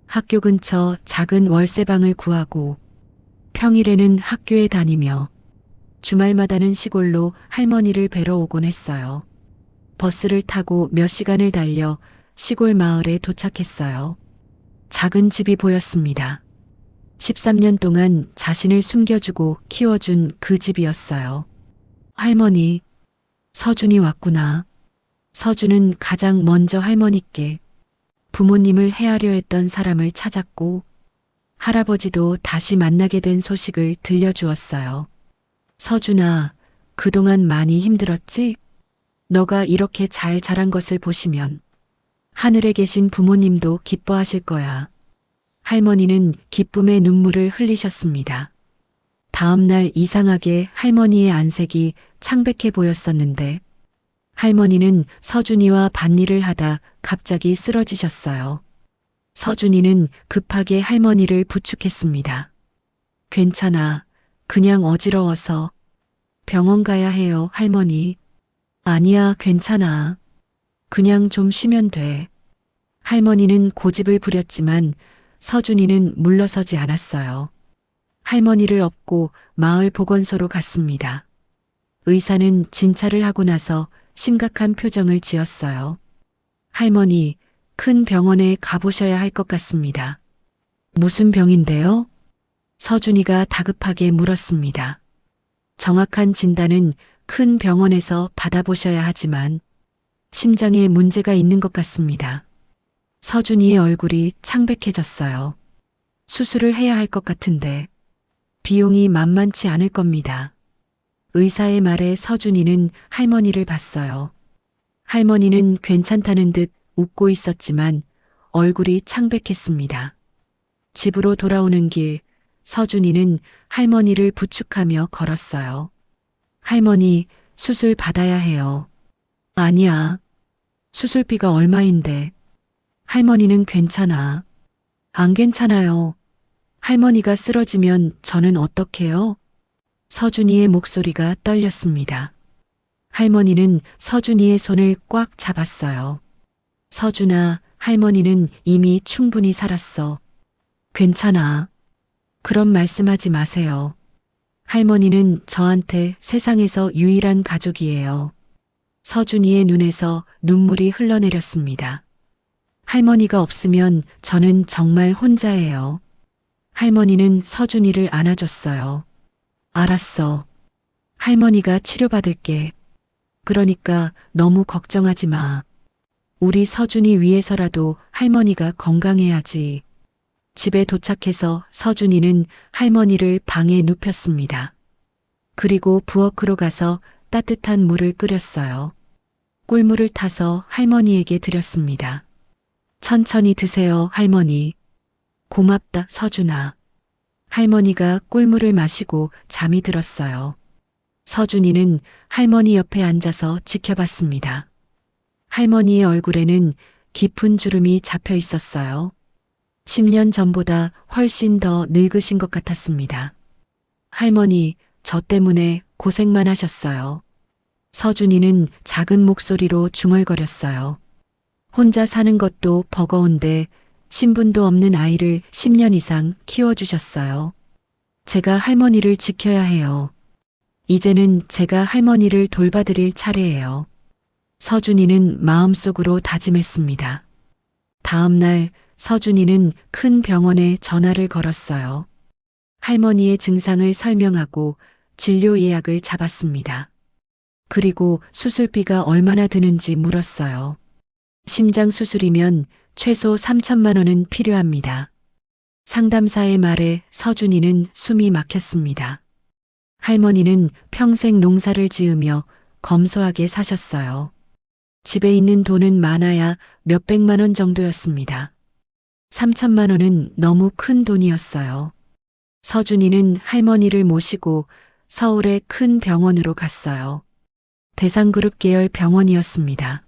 학교 근처 작은 월세방을 구하고 평일에는 학교에 다니며 주말마다는 시골로 할머니를 뵈러 오곤 했어요. 버스를 타고 몇 시간을 달려 시골 마을에 도착했어요. 작은 집이 보였습니다. 13년 동안 자신을 숨겨주고 키워준 그 집이었어요. 할머니, 서준이 왔구나. 서준은 가장 먼저 할머니께 부모님을 해하려 했던 사람을 찾았고 할아버지도 다시 만나게 된 소식을 들려주었어요. 서준아, 그동안 많이 힘들었지? 너가 이렇게 잘 자란 것을 보시면 하늘에 계신 부모님도 기뻐하실 거야. 할머니는 기쁨의 눈물을 흘리셨습니다. 다음 날 이상하게 할머니의 안색이 창백해 보였었는데 할머니는 서준이와 밭일을 하다 갑자기 쓰러지셨어요. 서준이는 급하게 할머니를 부축했습니다. 괜찮아. 그냥 어지러워서. 병원 가야 해요, 할머니. 아니야, 괜찮아. 그냥 좀 쉬면 돼. 할머니는 고집을 부렸지만 서준이는 물러서지 않았어요. 할머니를 업고 마을 보건소로 갔습니다. 의사는 진찰을 하고 나서 심각한 표정을 지었어요. 할머니, 큰 병원에 가보셔야 할 것 같습니다. 무슨 병인데요? 서준이가 다급하게 물었습니다. 정확한 진단은 큰 병원에서 받아보셔야 하지만 심장에 문제가 있는 것 같습니다. 서준이의 얼굴이 창백해졌어요. 수술을 해야 할 것 같은데 비용이 만만치 않을 겁니다. 의사의 말에 서준이는 할머니를 봤어요. 할머니는 괜찮다는 듯 웃고 있었지만 얼굴이 창백했습니다. 집으로 돌아오는 길, 서준이는 할머니를 부축하며 걸었어요. 할머니, 수술 받아야 해요. 아니야. 수술비가 얼마인데. 할머니는 괜찮아. 안 괜찮아요. 할머니가 쓰러지면 저는 어떡해요? 서준이의 목소리가 떨렸습니다. 할머니는 서준이의 손을 꽉 잡았어요. 서준아, 할머니는 이미 충분히 살았어. 괜찮아. 그런 말씀하지 마세요. 할머니는 저한테 세상에서 유일한 가족이에요. 서준이의 눈에서 눈물이 흘러내렸습니다. 할머니가 없으면 저는 정말 혼자예요. 할머니는 서준이를 안아줬어요. 알았어. 할머니가 치료받을게. 그러니까 너무 걱정하지 마. 우리 서준이 위해서라도 할머니가 건강해야지. 집에 도착해서 서준이는 할머니를 방에 눕혔습니다. 그리고 부엌으로 가서 따뜻한 물을 끓였어요. 꿀물을 타서 할머니에게 드렸습니다. 천천히 드세요, 할머니. 고맙다, 서준아. 할머니가 꿀물을 마시고 잠이 들었어요. 서준이는 할머니 옆에 앉아서 지켜봤습니다. 할머니의 얼굴에는 깊은 주름이 잡혀 있었어요. 10년 전보다 훨씬 더 늙으신 것 같았습니다. 할머니, 저 때문에 고생만 하셨어요. 서준이는 작은 목소리로 중얼거렸어요. 혼자 사는 것도 버거운데 신분도 없는 아이를 10년 이상 키워주셨어요. 제가 할머니를 지켜야 해요. 이제는 제가 할머니를 돌봐드릴 차례예요. 서준이는 마음속으로 다짐했습니다. 다음 날 서준이는 큰 병원에 전화를 걸었어요. 할머니의 증상을 설명하고 진료 예약을 잡았습니다. 그리고 수술비가 얼마나 드는지 물었어요. 심장 수술이면 최소 3천만 원은 필요합니다. 상담사의 말에 서준이는 숨이 막혔습니다. 할머니는 평생 농사를 지으며 검소하게 사셨어요. 집에 있는 돈은 많아야 몇백만 원 정도였습니다. 3천만 원은 너무 큰 돈이었어요. 서준이는 할머니를 모시고 서울의 큰 병원으로 갔어요. 대상그룹 계열 병원이었습니다.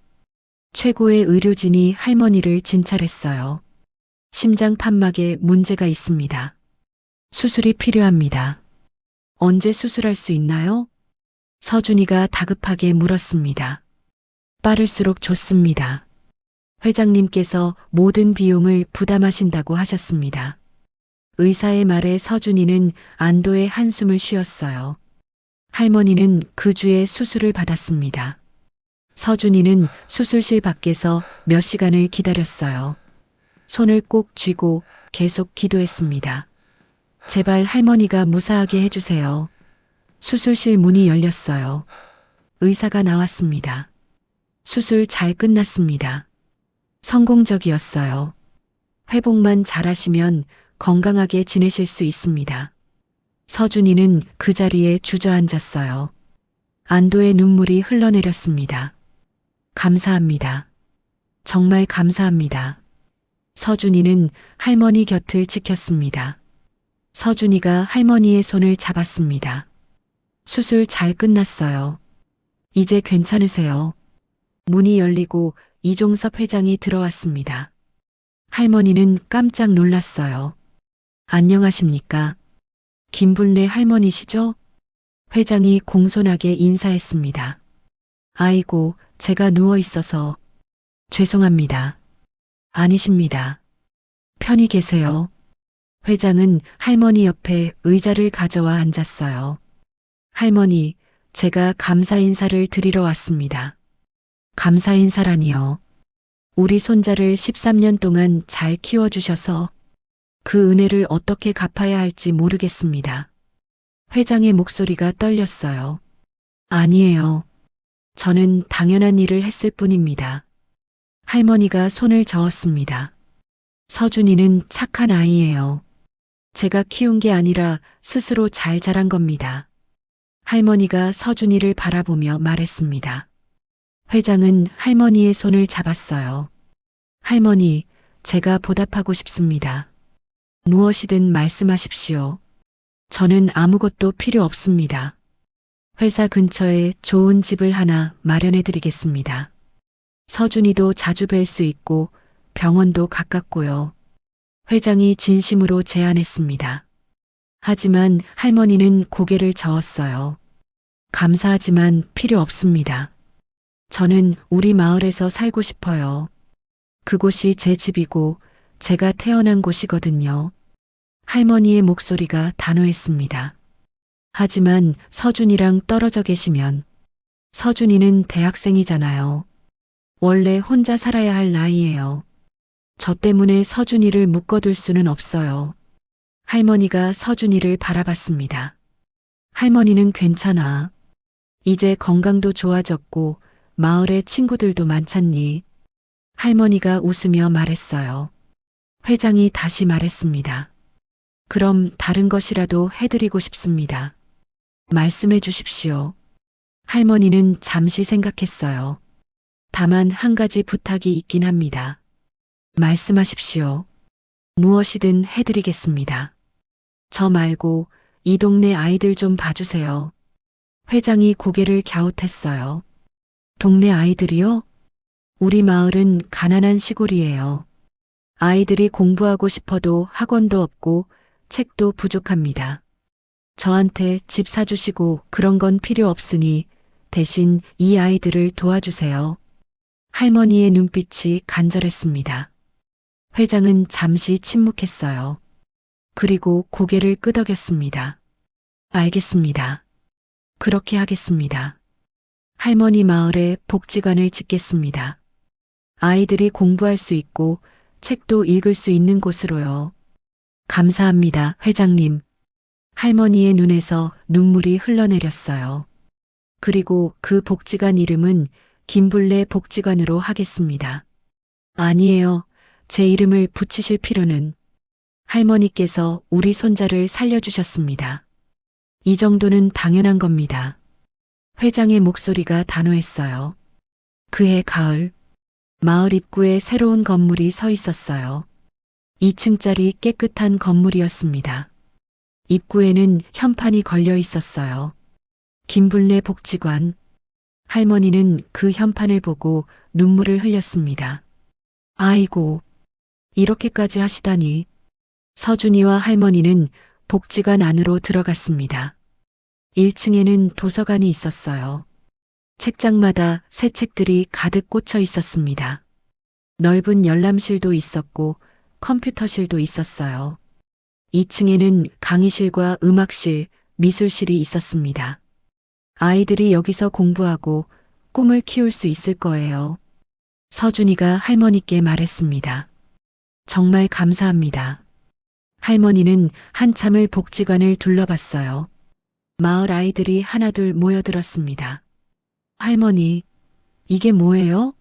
최고의 의료진이 할머니를 진찰했어요. 심장 판막에 문제가 있습니다. 수술이 필요합니다. 언제 수술할 수 있나요? 서준이가 다급하게 물었습니다. 빠를수록 좋습니다. 회장님께서 모든 비용을 부담하신다고 하셨습니다. 의사의 말에 서준이는 안도의 한숨을 쉬었어요. 할머니는 그 주에 수술을 받았습니다. 서준이는 수술실 밖에서 몇 시간을 기다렸어요. 손을 꼭 쥐고 계속 기도했습니다. 제발 할머니가 무사하게 해주세요. 수술실 문이 열렸어요. 의사가 나왔습니다. 수술 잘 끝났습니다. 성공적이었어요. 회복만 잘하시면 건강하게 지내실 수 있습니다. 서준이는 그 자리에 주저앉았어요. 안도의 눈물이 흘러내렸습니다. 감사합니다. 정말 감사합니다. 서준이는 할머니 곁을 지켰습니다. 서준이가 할머니의 손을 잡았습니다. 수술 잘 끝났어요. 이제 괜찮으세요? 문이 열리고 이종섭 회장이 들어왔습니다. 할머니는 깜짝 놀랐어요. 안녕하십니까? 김불래 할머니시죠? 회장이 공손하게 인사했습니다. 아이고, 제가 누워 있어서. 죄송합니다. 아니십니다. 편히 계세요. 회장은 할머니 옆에 의자를 가져와 앉았어요. 할머니, 제가 감사 인사를 드리러 왔습니다. 감사 인사라니요. 우리 손자를 13년 동안 잘 키워주셔서 그 은혜를 어떻게 갚아야 할지 모르겠습니다. 회장의 목소리가 떨렸어요. 아니에요. 저는 당연한 일을 했을 뿐입니다. 할머니가 손을 저었습니다. 서준이는 착한 아이예요. 제가 키운 게 아니라 스스로 잘 자란 겁니다. 할머니가 서준이를 바라보며 말했습니다. 회장은 할머니의 손을 잡았어요. 할머니, 제가 보답하고 싶습니다. 무엇이든 말씀하십시오. 저는 아무것도 필요 없습니다. 회사 근처에 좋은 집을 하나 마련해 드리겠습니다. 서준이도 자주 뵐 수 있고 병원도 가깝고요. 회장이 진심으로 제안했습니다. 하지만 할머니는 고개를 저었어요. 감사하지만 필요 없습니다. 저는 우리 마을에서 살고 싶어요. 그곳이 제 집이고 제가 태어난 곳이거든요. 할머니의 목소리가 단호했습니다. 하지만 서준이랑 떨어져 계시면 서준이는 대학생이잖아요. 원래 혼자 살아야 할 나이예요. 저 때문에 서준이를 묶어둘 수는 없어요. 할머니가 서준이를 바라봤습니다. 할머니는 괜찮아. 이제 건강도 좋아졌고 마을에 친구들도 많잖니. 할머니가 웃으며 말했어요. 회장이 다시 말했습니다. 그럼 다른 것이라도 해드리고 싶습니다. 말씀해 주십시오. 할머니는 잠시 생각했어요. 다만 한 가지 부탁이 있긴 합니다. 말씀하십시오. 무엇이든 해드리겠습니다. 저 말고 이 동네 아이들 좀 봐주세요. 회장이 고개를 갸웃했어요. 동네 아이들이요? 우리 마을은 가난한 시골이에요. 아이들이 공부하고 싶어도 학원도 없고 책도 부족합니다. 저한테 집 사주시고 그런 건 필요 없으니 대신 이 아이들을 도와주세요. 할머니의 눈빛이 간절했습니다. 회장은 잠시 침묵했어요. 그리고 고개를 끄덕였습니다. 알겠습니다. 그렇게 하겠습니다. 할머니 마을에 복지관을 짓겠습니다. 아이들이 공부할 수 있고 책도 읽을 수 있는 곳으로요. 감사합니다, 회장님. 할머니의 눈에서 눈물이 흘러내렸어요. 그리고 그 복지관 이름은 김블레 복지관으로 하겠습니다. 아니에요. 제 이름을 붙이실 필요는. 할머니께서 우리 손자를 살려주셨습니다. 이 정도는 당연한 겁니다. 회장의 목소리가 단호했어요. 그해 가을, 마을 입구에 새로운 건물이 서 있었어요. 2층짜리 깨끗한 건물이었습니다. 입구에는 현판이 걸려 있었어요. 김블레 복지관. 할머니는 그 현판을 보고 눈물을 흘렸습니다. 아이고, 이렇게까지 하시다니. 서준이와 할머니는 복지관 안으로 들어갔습니다. 1층에는 도서관이 있었어요. 책장마다 새 책들이 가득 꽂혀 있었습니다. 넓은 열람실도 있었고 컴퓨터실도 있었어요. 2층에는 강의실과 음악실, 미술실이 있었습니다. 아이들이 여기서 공부하고 꿈을 키울 수 있을 거예요. 서준이가 할머니께 말했습니다. 정말 감사합니다. 할머니는 한참을 복지관을 둘러봤어요. 마을 아이들이 하나둘 모여들었습니다. 할머니, 이게 뭐예요?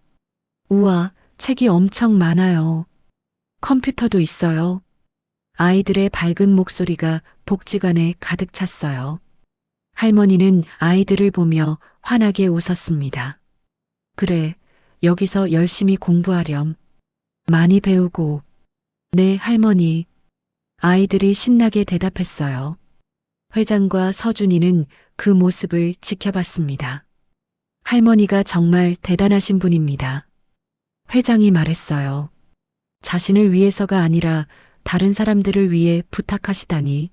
우와, 책이 엄청 많아요. 컴퓨터도 있어요. 아이들의 밝은 목소리가 복지관에 가득 찼어요. 할머니는 아이들을 보며 환하게 웃었습니다. 그래, 여기서 열심히 공부하렴. 많이 배우고. 네, 할머니. 아이들이 신나게 대답했어요. 회장과 서준이는 그 모습을 지켜봤습니다. 할머니가 정말 대단하신 분입니다. 회장이 말했어요. 자신을 위해서가 아니라 다른 사람들을 위해 부탁하시다니.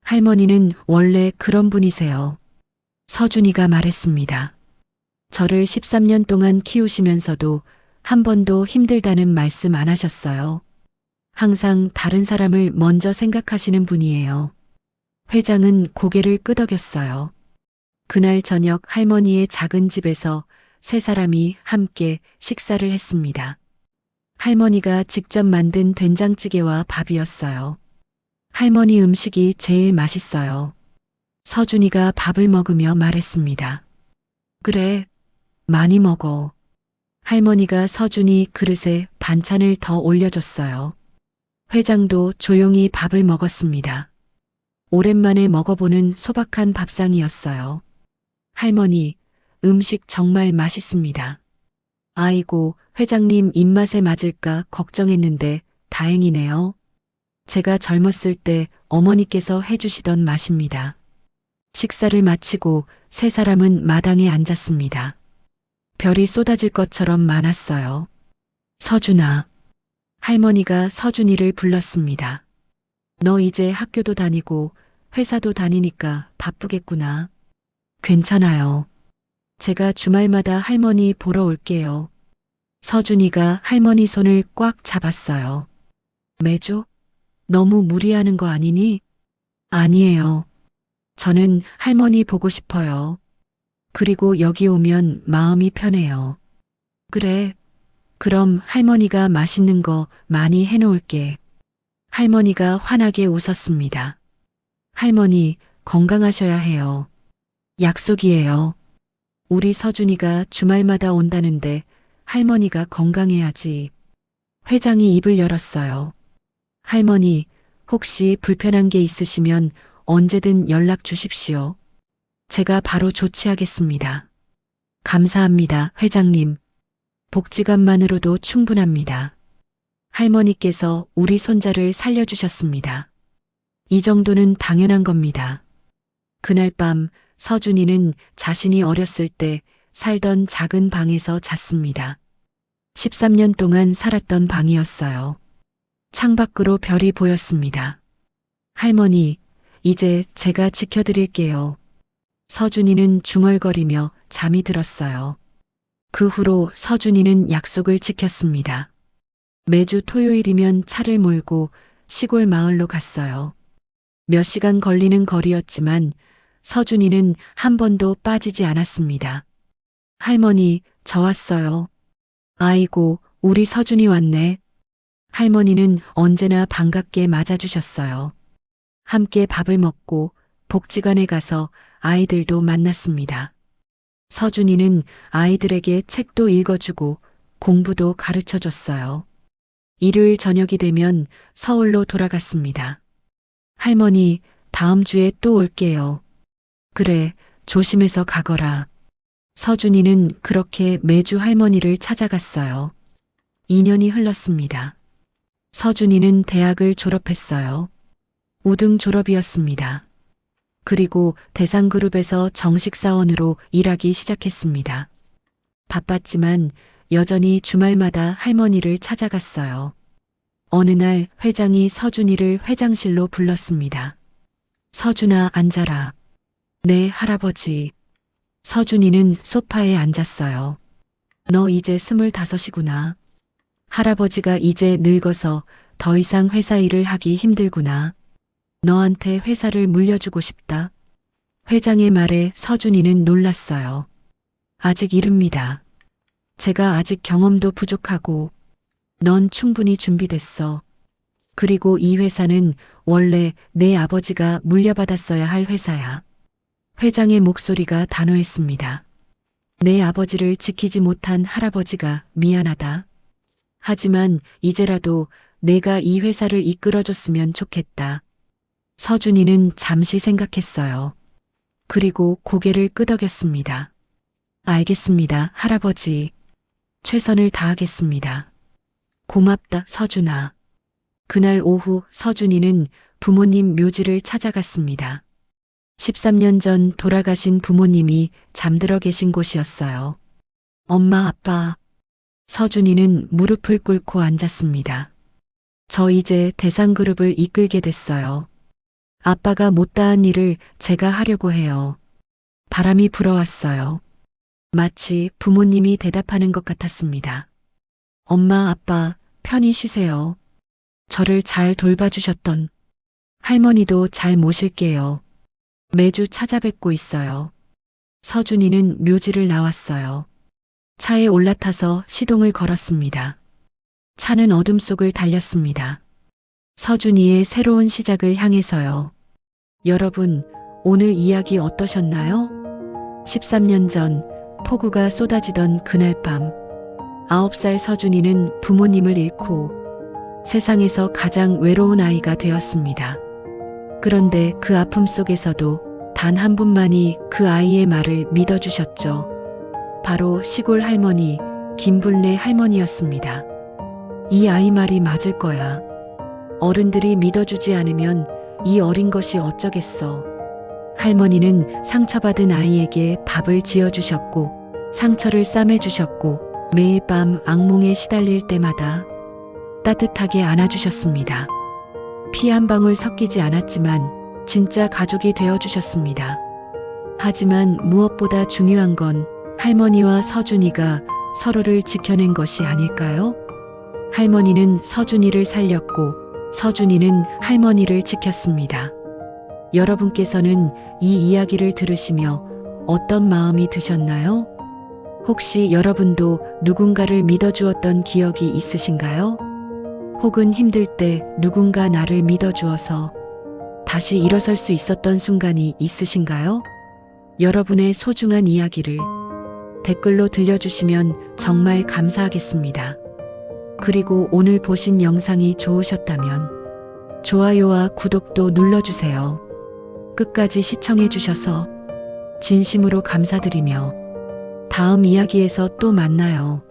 할머니는 원래 그런 분이세요. 서준이가 말했습니다. 저를 13년 동안 키우시면서도 한 번도 힘들다는 말씀 안 하셨어요. 항상 다른 사람을 먼저 생각하시는 분이에요. 회장은 고개를 끄덕였어요. 그날 저녁 할머니의 작은 집에서 세 사람이 함께 식사를 했습니다. 할머니가 직접 만든 된장찌개와 밥이었어요. 할머니 음식이 제일 맛있어요. 서준이가 밥을 먹으며 말했습니다. 그래, 많이 먹어. 할머니가 서준이 그릇에 반찬을 더 올려줬어요. 회장도 조용히 밥을 먹었습니다. 오랜만에 먹어보는 소박한 밥상이었어요. 할머니, 음식 정말 맛있습니다. 아이고, 회장님 입맛에 맞을까 걱정했는데 다행이네요. 제가 젊었을 때 어머니께서 해주시던 맛입니다. 식사를 마치고 세 사람은 마당에 앉았습니다. 별이 쏟아질 것처럼 많았어요. 서준아. 할머니가 서준이를 불렀습니다. 너 이제 학교도 다니고 회사도 다니니까 바쁘겠구나. 괜찮아요. 제가 주말마다 할머니 보러 올게요. 서준이가 할머니 손을 꽉 잡았어요. 매주? 너무 무리하는 거 아니니? 아니에요. 저는 할머니 보고 싶어요. 그리고 여기 오면 마음이 편해요. 그래. 그럼 할머니가 맛있는 거 많이 해놓을게. 할머니가 환하게 웃었습니다. 할머니, 건강하셔야 해요. 약속이에요. 우리 서준이가 주말마다 온다는데 할머니가 건강해야지. 회장이 입을 열었어요. 할머니, 혹시 불편한 게 있으시면 언제든 연락 주십시오. 제가 바로 조치하겠습니다. 감사합니다, 회장님. 복지관만으로도 충분합니다. 할머니께서 우리 손자를 살려주셨습니다. 이 정도는 당연한 겁니다. 그날 밤 서준이는 자신이 어렸을 때 살던 작은 방에서 잤습니다. 13년 동안 살았던 방이었어요. 창밖으로 별이 보였습니다. 할머니, 이제 제가 지켜드릴게요. 서준이는 중얼거리며 잠이 들었어요. 그 후로 서준이는 약속을 지켰습니다. 매주 토요일이면 차를 몰고 시골 마을로 갔어요. 몇 시간 걸리는 거리였지만 서준이는 한 번도 빠지지 않았습니다. 할머니, 저 왔어요. 아이고, 우리 서준이 왔네. 할머니는 언제나 반갑게 맞아주셨어요. 함께 밥을 먹고 복지관에 가서 아이들도 만났습니다. 서준이는 아이들에게 책도 읽어주고 공부도 가르쳐줬어요. 일요일 저녁이 되면 서울로 돌아갔습니다. 할머니, 다음 주에 또 올게요. 그래, 조심해서 가거라. 서준이는 그렇게 매주 할머니를 찾아갔어요. 2년이 흘렀습니다. 서준이는 대학을 졸업했어요. 우등 졸업이었습니다. 그리고 대상그룹에서 정식 사원으로 일하기 시작했습니다. 바빴지만 여전히 주말마다 할머니를 찾아갔어요. 어느 날 회장이 서준이를 회장실로 불렀습니다. 서준아, 앉아라. 네, 할아버지. 서준이는 소파에 앉았어요. 너 이제 25이구나. 할아버지가 이제 늙어서 더 이상 회사 일을 하기 힘들구나. 너한테 회사를 물려주고 싶다. 회장의 말에 서준이는 놀랐어요. 아직 이릅니다. 제가 아직 경험도 부족하고 넌 충분히 준비됐어. 그리고 이 회사는 원래 내 아버지가 물려받았어야 할 회사야. 회장의 목소리가 단호했습니다. 내 아버지를 지키지 못한 할아버지가 미안하다. 하지만 이제라도 내가 이 회사를 이끌어줬으면 좋겠다. 서준이는 잠시 생각했어요. 그리고 고개를 끄덕였습니다. 알겠습니다, 할아버지. 최선을 다하겠습니다. 고맙다, 서준아. 그날 오후 서준이는 부모님 묘지를 찾아갔습니다. 13년 전 돌아가신 부모님이 잠들어 계신 곳이었어요. 엄마, 아빠. 서준이는 무릎을 꿇고 앉았습니다. 저 이제 대상그룹을 이끌게 됐어요. 아빠가 못다한 일을 제가 하려고 해요. 바람이 불어왔어요. 마치 부모님이 대답하는 것 같았습니다. 엄마, 아빠, 편히 쉬세요. 저를 잘 돌봐주셨던 할머니도 잘 모실게요. 매주 찾아뵙고 있어요. 서준이는 묘지를 나왔어요. 차에 올라타서 시동을 걸었습니다. 차는 어둠 속을 달렸습니다. 서준이의 새로운 시작을 향해서요. 여러분, 오늘 이야기 어떠셨나요? 13년 전 폭우가 쏟아지던 그날 밤, 9살 서준이는 부모님을 잃고 세상에서 가장 외로운 아이가 되었습니다. 그런데 그 아픔 속에서도 단 한 분만이 그 아이의 말을 믿어주셨죠. 바로 시골 할머니 김불래 할머니였습니다. 이 아이 말이 맞을 거야. 어른들이 믿어주지 않으면 이 어린 것이 어쩌겠어. 할머니는 상처받은 아이에게 밥을 지어주셨고 상처를 싸매주셨고 매일 밤 악몽에 시달릴 때마다 따뜻하게 안아주셨습니다. 피 한 방울 섞이지 않았지만 진짜 가족이 되어주셨습니다. 하지만 무엇보다 중요한 건 할머니와 서준이가 서로를 지켜낸 것이 아닐까요? 할머니는 서준이를 살렸고 서준이는 할머니를 지켰습니다. 여러분께서는 이 이야기를 들으시며 어떤 마음이 드셨나요? 혹시 여러분도 누군가를 믿어주었던 기억이 있으신가요? 혹은 힘들 때 누군가 나를 믿어주어서 다시 일어설 수 있었던 순간이 있으신가요? 여러분의 소중한 이야기를 댓글로 들려주시면 정말 감사하겠습니다. 그리고 오늘 보신 영상이 좋으셨다면 좋아요와 구독도 눌러주세요. 끝까지 시청해주셔서 진심으로 감사드리며 다음 이야기에서 또 만나요.